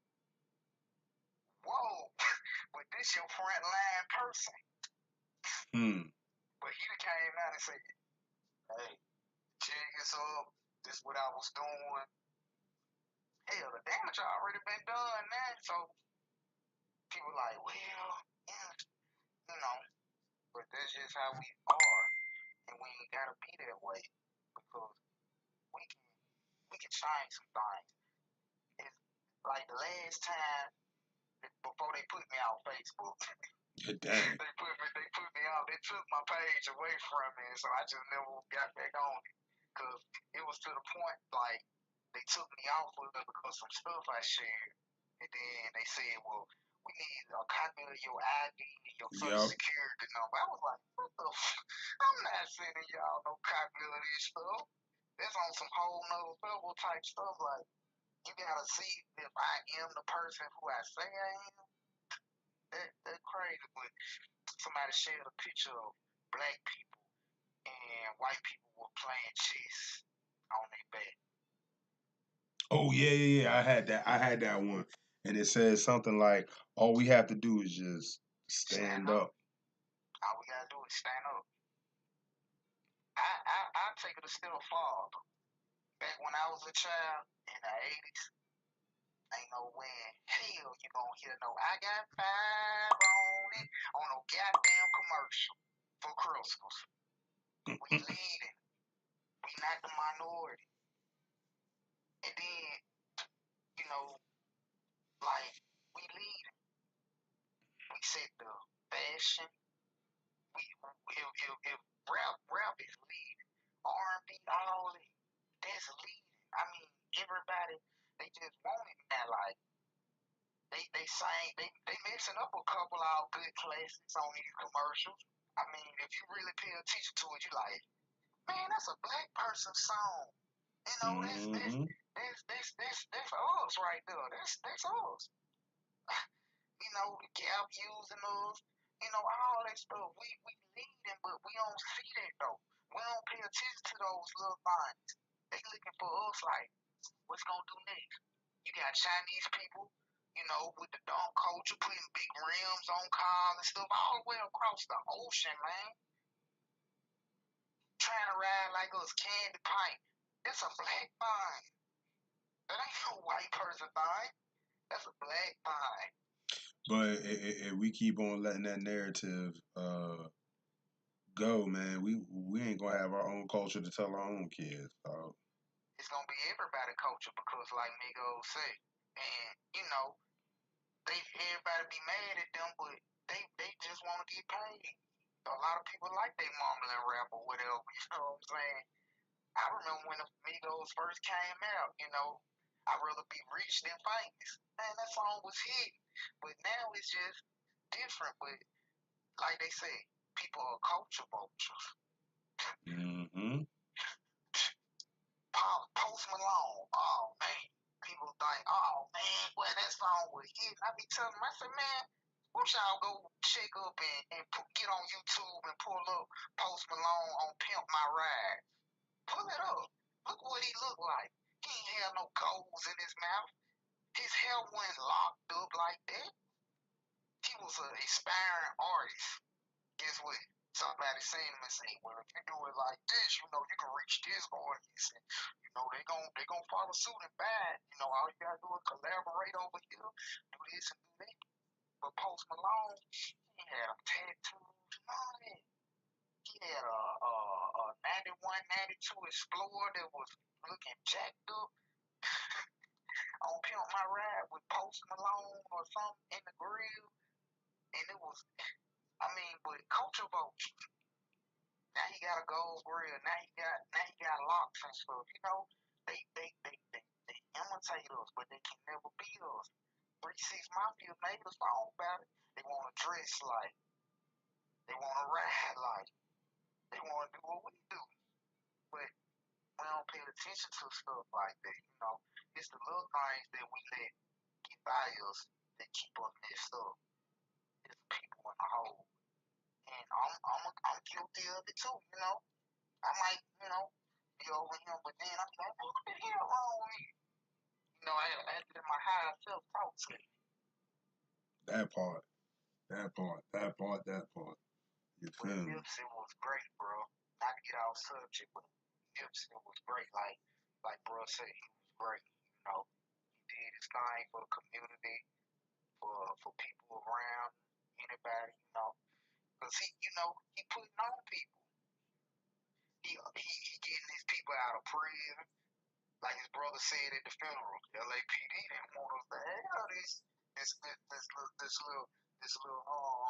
Whoa, but this your front line person. But he came out and said, hey, check this up. This what I was doing. Hell, the damage already been done, man. So people like, well, yeah, you know, but that's just how we are. And we ain't gotta be that way because we can change some things. It's like the last time before they put me on Facebook. Dang. They put me out. They took my page away from me, so I just never got back on it. Cause it was to the point like they took me off of it because some stuff I shared, and then they said, "Well, we need a copy of your ID and your social security number." I was like, "What the? I'm not sending y'all no copy of this stuff. That's on some whole nother level type stuff. Like you gotta see if I am the person who I say I am." That's crazy, but somebody shared a picture of black people and white people were playing chess on their back. Oh yeah. I had that one, and it says something like, "All we have to do is just stand up." All we gotta do is stand up. I take it a step farther. Back when I was a child in the 80s, ain't no way in hell you gonna hear no "I got five on it" on no goddamn commercial for Christmas. We leading. We not the minority. And then, you know, like we leading. We set the fashion. If rap is leading, R&B, all that, that's leading. I mean, everybody they just want it now. Like they sing, they mixing up a couple of good classics on these commercials. I mean, if you really pay attention to it, you like, man, that's a black person song. You know, that's us right there. That's us. You know, the Gap using us. You know, all that stuff. We leading, but we don't see that though. We don't pay attention to those little things. They looking for us like, what's gonna do next? You got Chinese people, you know, with the dunk culture, putting big rims on cars and stuff all the way across the ocean, man. Trying to ride like us candy pipe. That's a black thing. That ain't no white person thing. That's a black thing. But if we keep on letting that narrative go, man, we ain't gonna have our own culture to tell our own kids. It's gonna be everybody culture because, like Migos say, and you know, everybody be mad at them, but they just want to get paid. A lot of people like they mumbling rap or whatever. You know what I'm saying? I remember when the Migos first came out. You know, I'd rather be rich than famous. Man, that song was hit, but now it's just different. But like they say, people are culture vultures. Post Malone, oh man, people think, oh man, well that song was hit. I be telling them, I said, man, why y'all go check up and get on YouTube and pull up Post Malone on Pimp My Ride. Pull it up. Look what he looked like. He ain't had no goals in his mouth. His hair wasn't locked up like that. He was an aspiring artist. Guess what? Somebody seen him and say, well, if you do it like this, you know, you can reach this audience. And, you know, they gon' follow suit and buy it. You know, all you gotta do is collaborate over here, do this and do that. But Post Malone, he had a tattoo and all that. He had a 91, 92 Explorer that was looking jacked up on Pimp My Ride with Post Malone or something in the grill. And it was, I mean, but culture vulture. Now he got a gold grill. Now he got locks and stuff. You know, they imitate us, but they can never beat us. 3-6 Mafia made a song about it. They want to dress like, they want to ride like, they want to do what we do. But we don't pay attention to stuff like that. You know, it's the little things that we let get by us that keep us messed up. It's people in the whole. And I'm guilty of it too, you know. I might, you know, be over him, but then I'm like, man, what the hell wrong with me? You know, I had to get my higher self talk to me. That part. You But feel me? Nipsey was great, bro. Not to get off subject, but Nipsey was great. Like bro said, he was great. You know, he did his thing for the community, for people around, anybody, you know. Cause he putting on people. He getting his people out of prison. Like his brother said at the funeral, LAPD didn't want us to have this little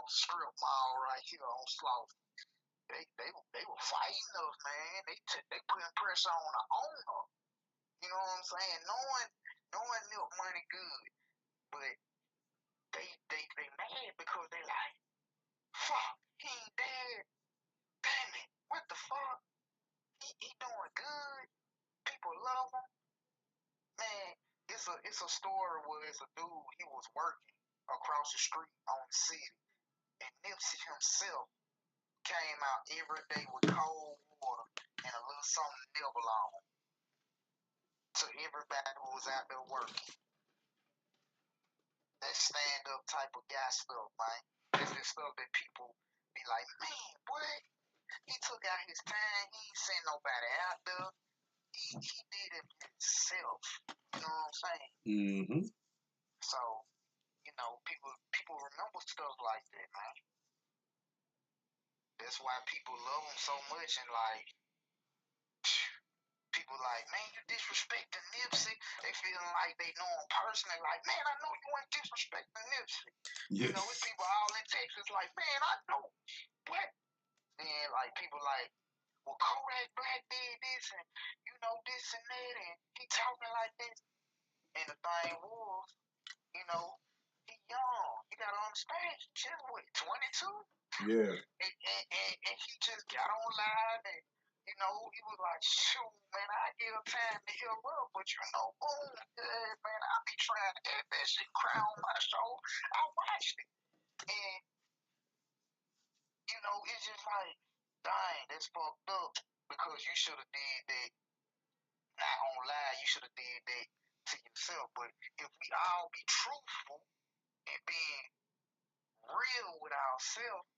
strip mall right here on Slaughter. They were fighting us, man. They putting pressure on the owner. You know what I'm saying? Knowing milk money good, but they mad because they like, fuck, he ain't dead. Damn it, what the fuck? He doing good. People love him. Man, it's a story where it's a dude, he was working across the street on the city, and Nipsey himself came out every day with cold water and a little something to nibble on to everybody who was out there working. That stand-up type of guy stuff, man. That's the stuff that people be like, man, boy, he took out his time. He ain't sent nobody out there. He did it himself. You know what I'm saying? Mm-hmm. So, you know, people remember stuff like that, man. That's why people love him so much, and like, people like, man, you disrespecting Nipsey. They feeling like they know him personally. Like, man, I know you ain't disrespecting Nipsey. Yes. You know, it's people all in Texas like, man, I know what. Then like people like, well, Kodak Black did this and you know this and that, and he talking like this. And the thing was, you know, he young. You gotta understand, he just what, 22? Yeah. And he just got on live and you know, he was like, shoot, man, I give time to heal up, but you know, boom, yeah, man, I be trying to have that shit cry on my show. I watched it. And, you know, it's just like, dang, that's fucked up. Because you should have did that, not on live, you should have did that to yourself. But if we all be truthful and being real with ourselves,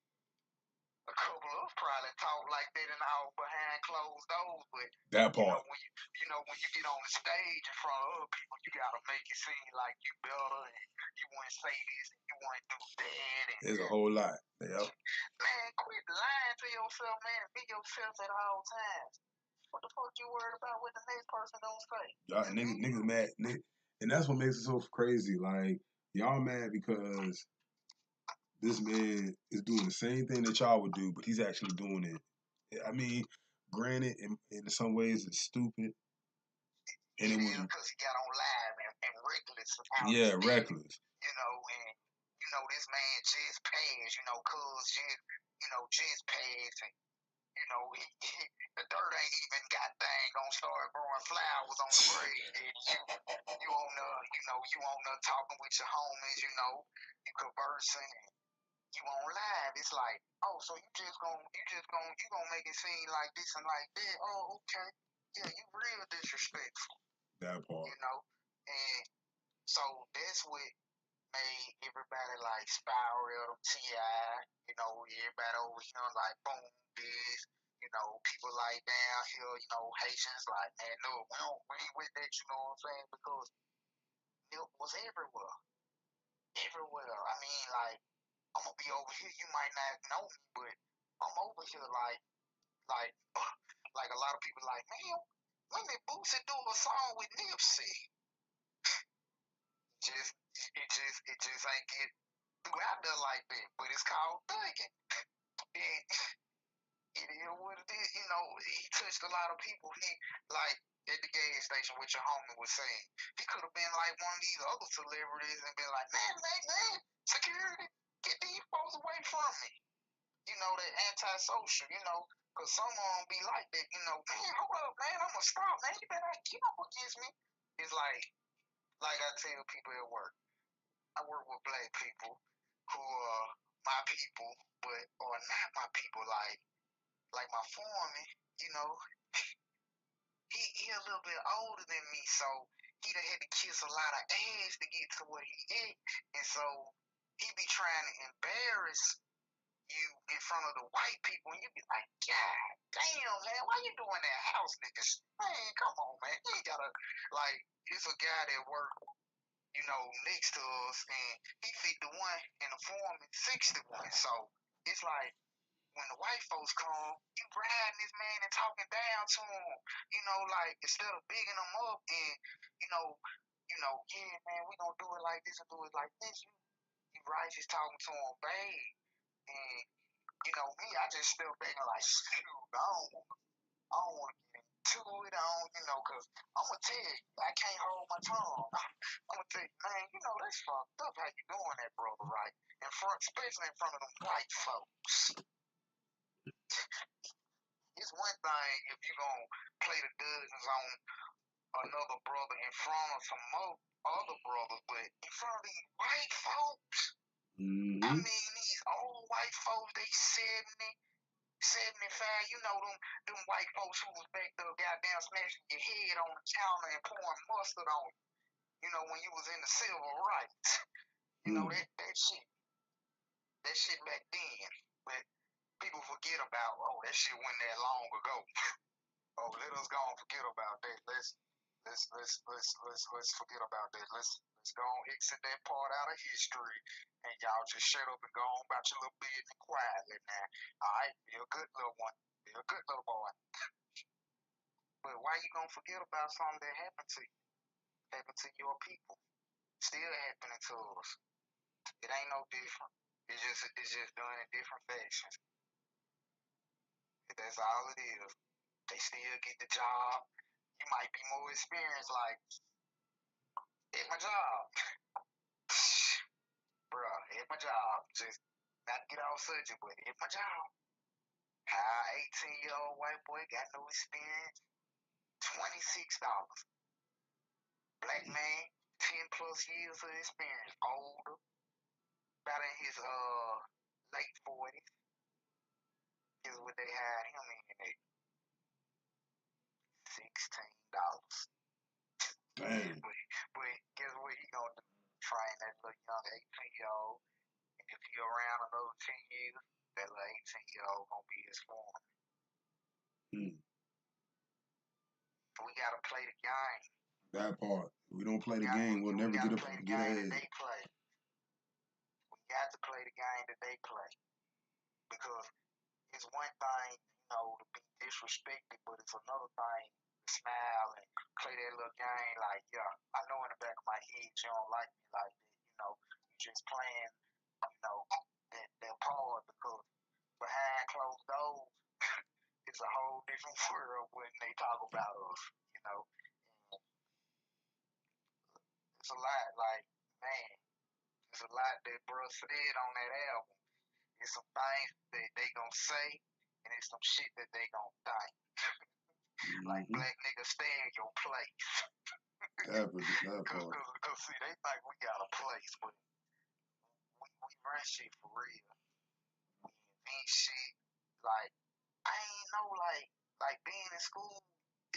a couple of us probably talk like that in our behind closed doors, but that part. When you get on the stage in front of other people, you gotta make it seem like you better and you wouldn't say this and you wouldn't do that. And there's a whole lot. Yep. Man, quit lying to yourself, man. Be yourself at all times. What the fuck you worried about what the next person gonna say? Y'all niggas mad, and that's what makes it so crazy. Like y'all mad because this man is doing the same thing that y'all would do, but he's actually doing it. I mean, granted, in some ways it's stupid. And it was because he got on live and reckless. Yeah, reckless. You know, and you know this man just passed. You know, just passed, and you know the dirt ain't even got dang gonna start growing flowers on the grave. And you on the talking with your homies. You know, you conversing. And, you on live, it's like, oh, so you gonna make it seem like this and like that. Oh, okay. Yeah, you real disrespectful. That part. You know? And so that's what made everybody like spiral T.I., you know, everybody over here like boom this, you know, people like down here, you know, Haitians like, man, no, we ain't with that, you know what I'm saying? Because milk was everywhere. Everywhere. I mean, like, I'm gonna be over here. You might not know me, but I'm over here like a lot of people like, man, when did Boosie do a song with Nipsey? It just ain't get through out there like that. But it's called thugging. And it is what it is. You know, he touched a lot of people. He like at the gas station, what your homie was saying. He could have been like one of these other celebrities and been like, man, security, get these folks away from me. You know, that antisocial, you know, because some of them be like that, you know, man, hold up, man, I'm going to stop, man, you better not get up against me. It's like I tell people at work, I work with black people who are my people, but are not my people, like my foreman, you know, he a little bit older than me, so he done had to kiss a lot of ass to get to where he at. And so he be trying to embarrass you in front of the white people, and you be like, God damn, man, why you doing that, house niggas? Man, come on, man. You ain't gotta, like, it's a guy that work, you know, next to us, and he 51 and the foreman 61. So it's like, when the white folks come, you riding this man and talking down to him, you know, like, instead of bigging him up and, you know, yeah, man, we gonna do it like this and do it like this. You righteous talking to him, babe. And, you know, me, I just still back and like, shoot, I don't want to get into it. I don't, you know, because I'm going to tell you, I can't hold my tongue. I'm going to tell you, man, you know, that's fucked up how you doing that, brother, right? In front, especially in front of them white folks. It's one thing if you going to play the dozens on another brother in front of some other brothers, but in front of these white folks, I mean, these old white folks, they 75, you know, them white folks who was back there goddamn smashing your head on the counter and pouring mustard on you, you know, when you was in the civil rights. You know, that shit back then. But people forget about, oh, that shit went that long ago. Oh, let us go and forget about that. Let's forget about that. Let's go and exit that part out of history, and y'all just shut up and go on about your little business quietly now. All right, be a good little one. Be a good little boy. But why you gonna forget about something that happened to you? Happened to your people. Still happening to us. It ain't no different. It's just done in different factions. That's all it is. They still get the job. You might be more experienced, like, at my job. Bruh, at my job. Just not to get off subject, but at my job. How 18-year-old white boy got no experience? $26. Black man, 10 plus years of experience, older, about in his late 40s. Is what they had him in at $16. Dang. But guess what he gonna do? Train that little young 18-year-old, and if he around another 10 years, that little 18-year-old gonna be his foreman. We gotta play the game. That part. If we don't play the game, we'll never get ahead. They play. We got to play the game that they play. Because it's one thing, you know, to be disrespected, but it's another thing to smile and play that little game like, yeah, I know in the back of my head you don't like me like that, you know, you just playing, you know, that part, because behind closed doors, it's a whole different world when they talk about us, you know. And it's a lot, like, man, there's a lot that bruh said on that album. There's some things that they gonna say, and there's some shit that they gonna think. Like, black niggas, stay in your place. Because see, they think we got a place, but we run shit for real. We invent shit. Like, I ain't know, like being in school,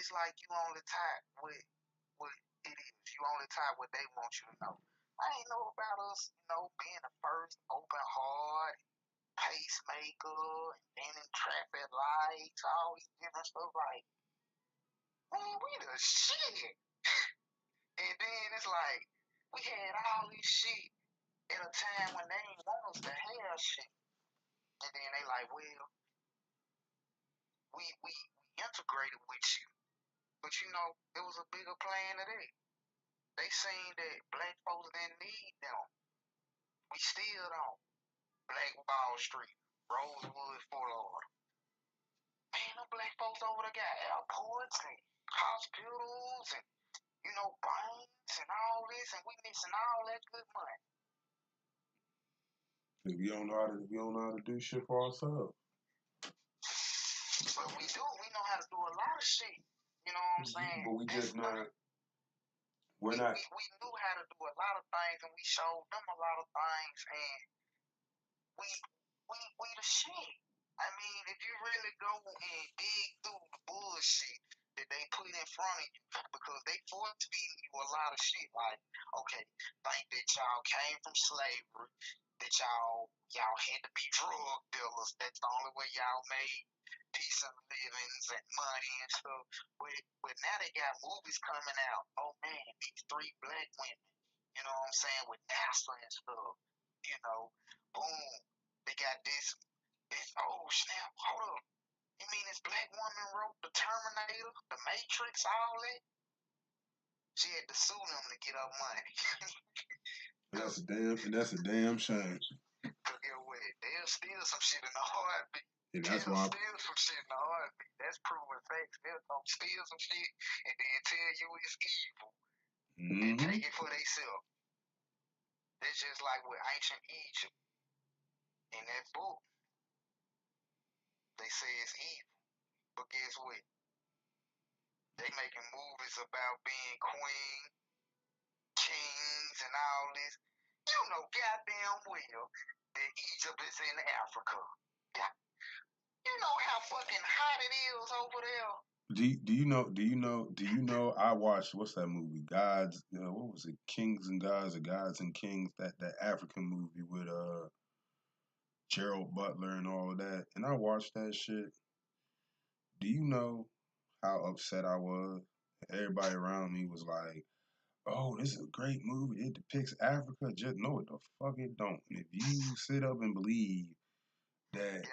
it's like you only type what it is. You only type what they want you to know. I ain't know about us, you know, being the first open heart, pacemaker, and in traffic lights, all these different stuff. Like, man, we the shit. And then it's like, we had all this shit at a time when they didn't want us to have shit. And then they like, well, we integrated with you. But you know, it was a bigger plan than that. They seen that black folks didn't need them. We still don't. Black Wall Street, Rosewood, Fort Lauderdale. Man, them black folks over there got airports and hospitals and, you know, banks and all this, and we missing all that good money. We don't know how to do shit for ourselves. But we do. We know how to do a lot of shit. You know what I'm saying? But we just not. We knew how to do a lot of things, and we showed them a lot of things, and we the shit. I mean, if you really go and dig through the bullshit that they put in front of you because they force feeding you a lot of shit. Like, okay, think that y'all came from slavery, that y'all had to be drug dealers. That's the only way y'all made decent livings and money and stuff. But now they got movies coming out. Oh man, these three black women, you know what I'm saying, with NASA and stuff. You know, boom, they got this. Oh snap, hold up. You mean this black woman wrote The Terminator, The Matrix, all that? She had to sue them to get her money. That's a damn shame. Cause get what? They'll steal some shit in the heartbeat. And They'll that's why steal some shit in the heartbeat. That's proven facts. They'll come steal some shit and then tell you it's evil and take it for themselves. That's just like with ancient Egypt. In that book, they say it's evil. But guess what? They making movies about being queen, kings, and all this. You know goddamn well that Egypt is in Africa. You know how fucking hot it is over there. Do you know I watched what's that movie? Gods, what was it? Kings and Gods or Gods and Kings, that African movie with Gerald Butler and all of that. And I watched that shit. Do you know how upset I was? Everybody around me was like, "Oh, this is a great movie. It depicts Africa." Just know it the fuck it don't. And if you sit up and believe that,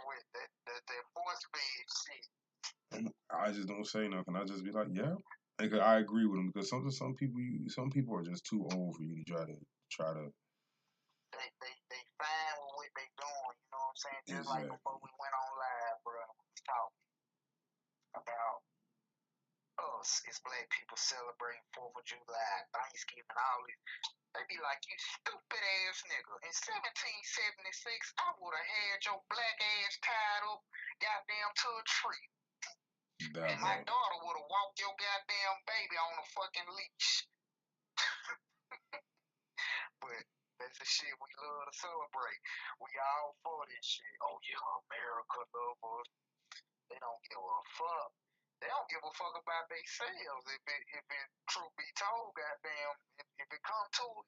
With that force feed shit. I just don't say nothing. I just be like, yeah. Because I agree with them because some people are just too old for you to try to. They fine with what they doing. You know what I'm saying? Just Exactly. like before we went on live, bro, we was talking about us as black people celebrating 4th of July, Thanksgiving, all this. They be like, you stupid ass nigga. In 1776, I would have had your black ass tied up goddamn to a tree. And my daughter would have walked your goddamn baby on a fucking leash. But that's the shit we love to celebrate. We all for this shit. Oh yeah, America love us. They don't give a fuck. They don't give a fuck about themselves. If it truth be told, goddamn, if it come to it,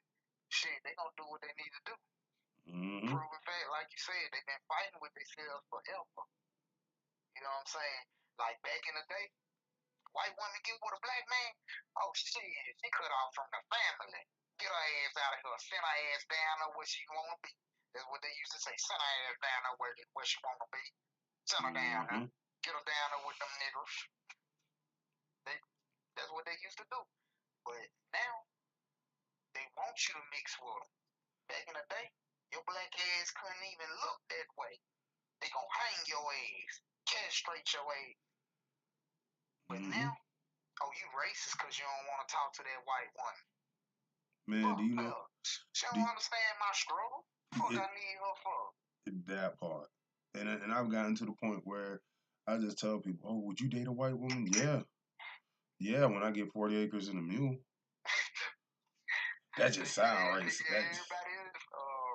shit, they gonna do what they need to do. Proven fact, like you said, they've been fighting with themselves forever. You know what I'm saying? Like back in the day, white woman get with a black man. Oh shit, she cut off from the family. Get her ass out of here. Send her ass down there where she wanna be. That's what they used to say. Send her ass down there where she wanna be. Send her down there. Get her down there with them niggers. That's what they used to do. But now, they want you to mix with them. Back in the day, your black ass couldn't even look that way. They gonna hang your ass, castrate your ass. But now, oh, you racist because you don't want to talk to that white woman. Man, do you know? She don't understand my struggle. Fuck, I need her for that part. And I've gotten to the point where I just tell people, "Oh, would you date a white woman?" Yeah. When I get 40 acres and a mule. That just sound racist. Everybody is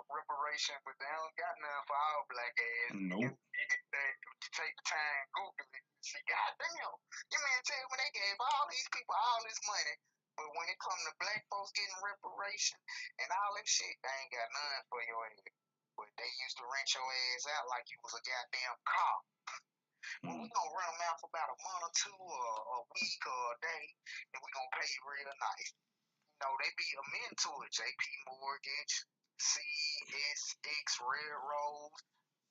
reparation, but they don't got nothing for our black ass. Nope. You take the time, Google it, and see, goddamn. You mean to tell you when they gave all these people all this money, but when it come to black folks getting reparation and all that shit, they ain't got nothing for your ass. But they used to rent your ass out like you was a goddamn cop. Well, we gonna run them out for about a month or two, or a week, or a day, and we gonna pay you real nice. You know, they be amend to it. JP Mortgage, CSX Railroads,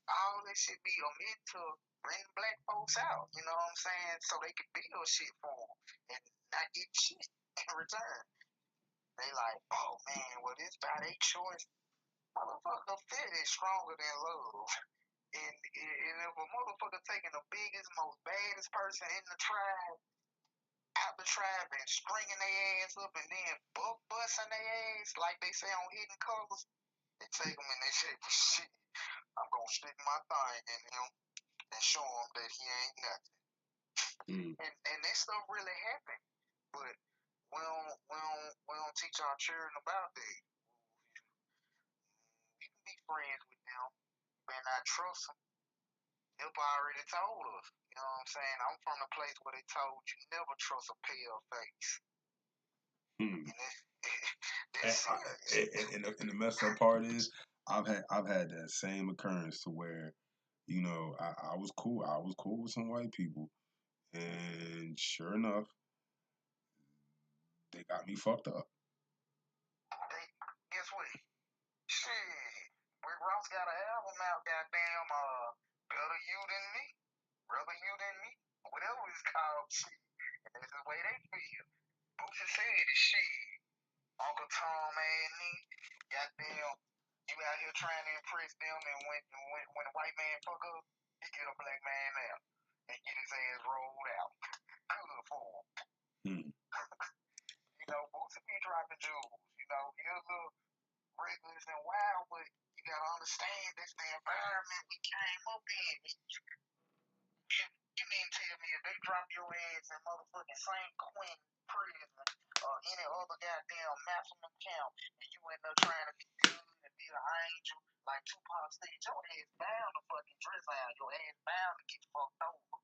all that shit be amend to bring black folks out. You know what I'm saying? So they can build shit for them and not get shit in return. They like, oh man, well this by their choice. Motherfucker, fear is stronger than love. And if a motherfucker taking the biggest, most baddest person in the tribe out the tribe and stringing their ass up and then busting their ass like they say on Hidden Colors, they take them and they say, shit, I'm gonna stick my thing in him and show him that he ain't nothing. And that stuff really happened, but we don't teach our children about that. We can be friends with them, but not trust them. Hip already told us. You know what I'm saying? I'm from the place where they told you never trust a pale face. Hmm. And that's serious. And the messed up part is I've had that same occurrence to where, you know, I was cool. I was cool with some white people. And sure enough, they got me fucked up. They, guess what? Shit. Rick Ross got an album out, goddamn, Better You Than Me. Brother You Than Me. Whatever it's called, shit. And that's the way they feel. Boosie said it, shit. Uncle Tom and me, goddamn, you out here trying to impress them, and when a white man fuck up, he get a black man out and get his ass rolled out. Good for him. Hmm. You know, Boosie be dropping jewels. You know, he a little reckless and wild, but you gotta understand that's the environment we came up in. You mean tell me if they drop your ass in motherfucking St. Quentin prison or any other goddamn maximum count and you end up trying to be good and be an angel like Tupac said, your ass bound to fucking dress out. Your ass bound to get fucked over.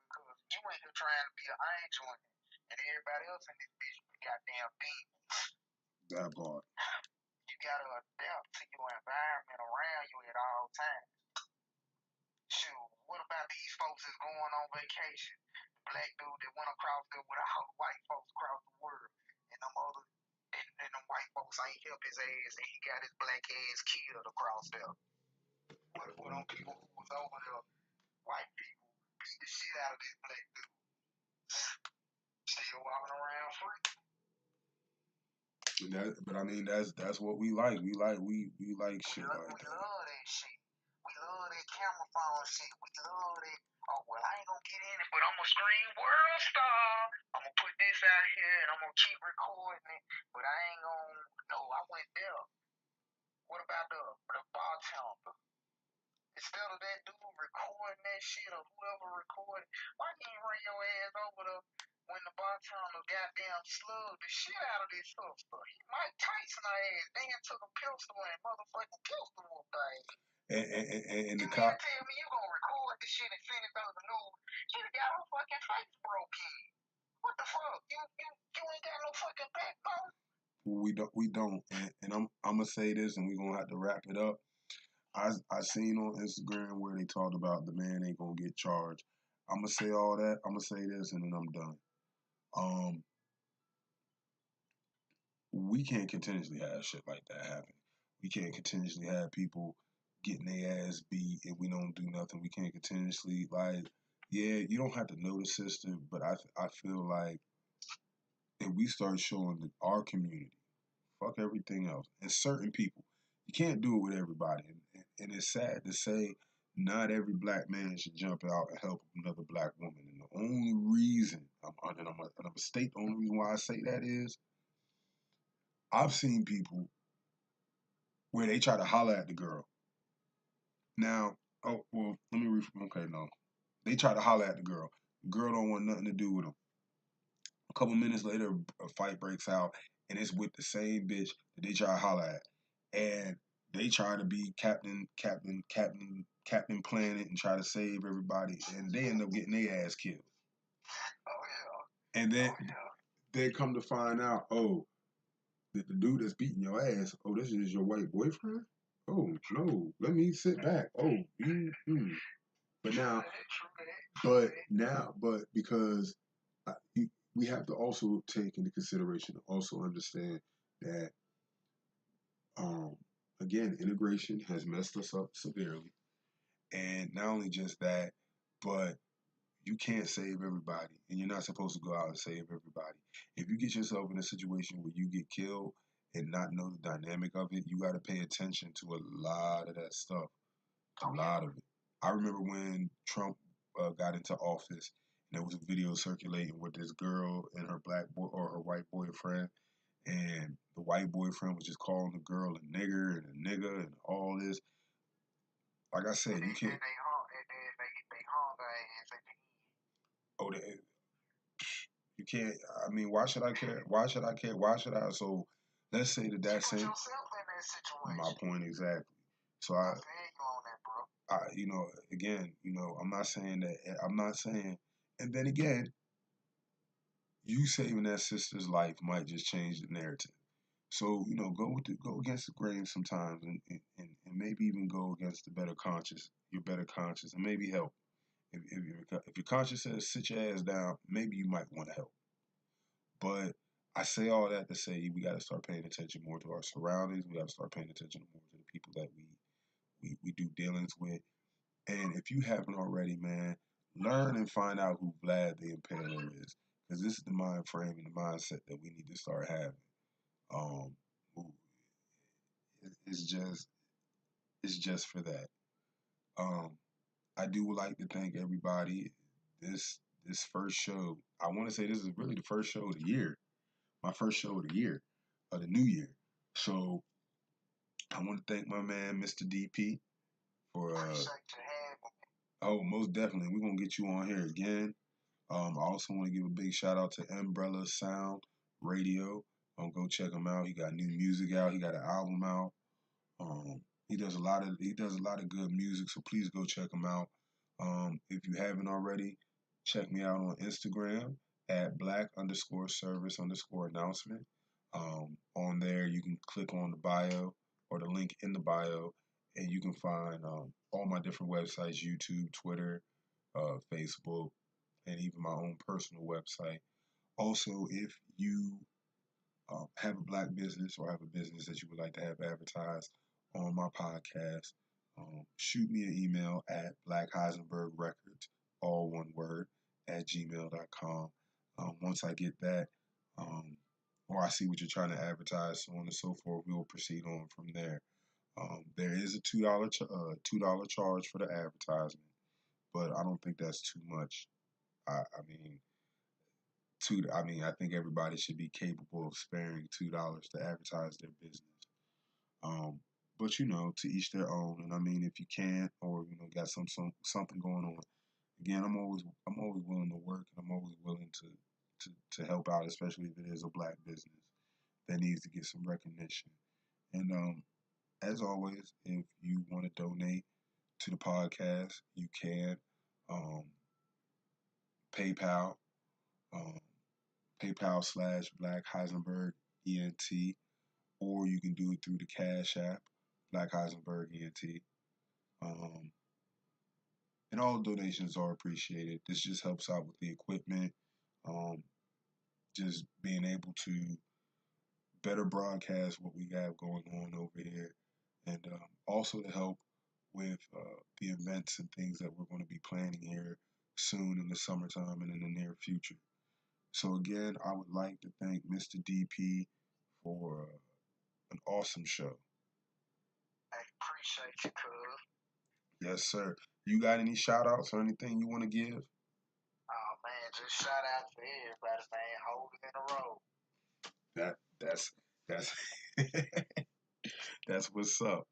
Because you ain't here trying to be an angel and everybody else in this bitch goddamn demons. That part. You gotta adapt to your environment around you at all times. Shoot, what about these folks that's going on vacation? The black dude that went across there with all the white folks across the world, and them white folks ain't help his ass, and he got his black ass killed across there. What them people who was over there, white people, beat the shit out of this black dude. Still walking around free. But I mean, that's what we like. We like shit like We that. love that shit. We love that camouflage shit. We love that. Oh, well, I ain't gonna get in it, but I'm gonna scream world star. I'm gonna put this out here and I'm gonna keep recording it, but I ain't gonna. No, I went there. What about the bartender? Instead of that dude recording that shit or whoever recorded, why you ain't run your ass over there when the bartender goddamn slugged the shit out of this sister? He Mike Tyson ass, then took a pistol and motherfucking pistol whooped her ass. And You the mean cop. to tell me you gonna record this shit and send it to the news? She got her fucking face broke in. What the fuck? You ain't got no fucking backbone. We don't. And I'm gonna say this, and we gonna have to wrap it up. I seen on Instagram where they talked about the man ain't gonna get charged. I'm gonna say all that. I'm gonna say this, and then I'm done. We can't continuously have shit like that happen. We can't continuously have people getting their ass beat and we don't do nothing. We can't continuously yeah, you don't have to know the system, but I feel like if we start showing our community, fuck everything else, and certain people, you can't do it with everybody. And it's sad to say, not every black man should jump out and help another black woman. And the only reason, I'm gonna state the only reason why I say that is, I've seen people where they try to holler at the girl. Now, oh well, let me okay, no. They try to holler at the girl. The girl don't want nothing to do with them. A couple minutes later, a fight breaks out, and it's with the same bitch that they try to holler at. And they try to be Captain Planet and try to save everybody, and they end up getting their ass killed. Oh yeah. And then they come to find out, oh, the dude that's beating your ass, oh, this is your white boyfriend? Oh, no, let me sit back. Oh, But because we have to also take into consideration, also understand that, again, integration has messed us up severely. And not only just that, but you can't save everybody, and you're not supposed to go out and save everybody. If you get yourself in a situation where you get killed and not know the dynamic of it, you got to pay attention to a lot of that stuff. A lot of it. I remember when Trump got into office, and there was a video circulating with this girl and her black boy or her white boyfriend, and the white boyfriend was just calling the girl a nigger and a nigga and all this. Like I said, you can't. They hung her ass at the end. Oh, you can't. I mean, why should I care? Why should I care? Why should I? So let's say that You put yourself in that situation. My point exactly. So I feel you on that, bro. again, I'm not saying that. I'm not saying. And then again, you saving that sister's life might just change the narrative. So go against the grain sometimes, and maybe even go against the your better conscience, and maybe help. If your conscience says sit your ass down, maybe you might want to help. But I say all that to say we got to start paying attention more to our surroundings. We got to start paying attention more to the people that we do dealings with. And if you haven't already, man, learn and find out who Vlad the Impaler is, because this is the mind frame and the mindset that we need to start having. Um, it's just for that. Um, I do like to thank everybody. This first show, I want to say this is really the first show of the year. My first show of the year, of the new year. So I want to thank my man Mr.DP for oh, most definitely. We're gonna get you on here again. I also want to give a big shout out to M.S.radio Radio. Go check him out. He got new music out. He got an album out. He does a lot of good music. So please go check him out. If you haven't already, check me out on Instagram at black_service_announcement. On there, you can click on the bio or the link in the bio, and you can find all my different websites: YouTube, Twitter, Facebook, and even my own personal website. Also, if you have a black business or have a business that you would like to have advertised on my podcast, shoot me an email at blackheisenbergrecords, all one word, at gmail.com. Once I get that, or I see what you're trying to advertise, so on and so forth, we will proceed on from there. There is a $2 charge for the advertisement, but I don't think that's too much. I mean, I think everybody should be capable of sparing $2 to advertise their business. But to each their own. And I mean, if you can't, or got something going on, again, I'm always willing to work, and I'm always willing to help out, especially if it is a black business that needs to get some recognition. And as always, if you want to donate to the podcast, you can. PayPal. Um, PayPal/Black Heisenberg ENT, or you can do it through the Cash App, Black Heisenberg ENT. And all donations are appreciated. This just helps out with the equipment, um, just being able to better broadcast what we have going on over here, and also to help with the events and things that we're going to be planning here soon in the summertime and in the near future. So again, I would like to thank Mr.DP for an awesome show. I appreciate you, cuz. Yes, sir. You got any shout outs or anything you want to give? Oh man, just shout out to everybody, man. Hold it in a row. That's that's what's up.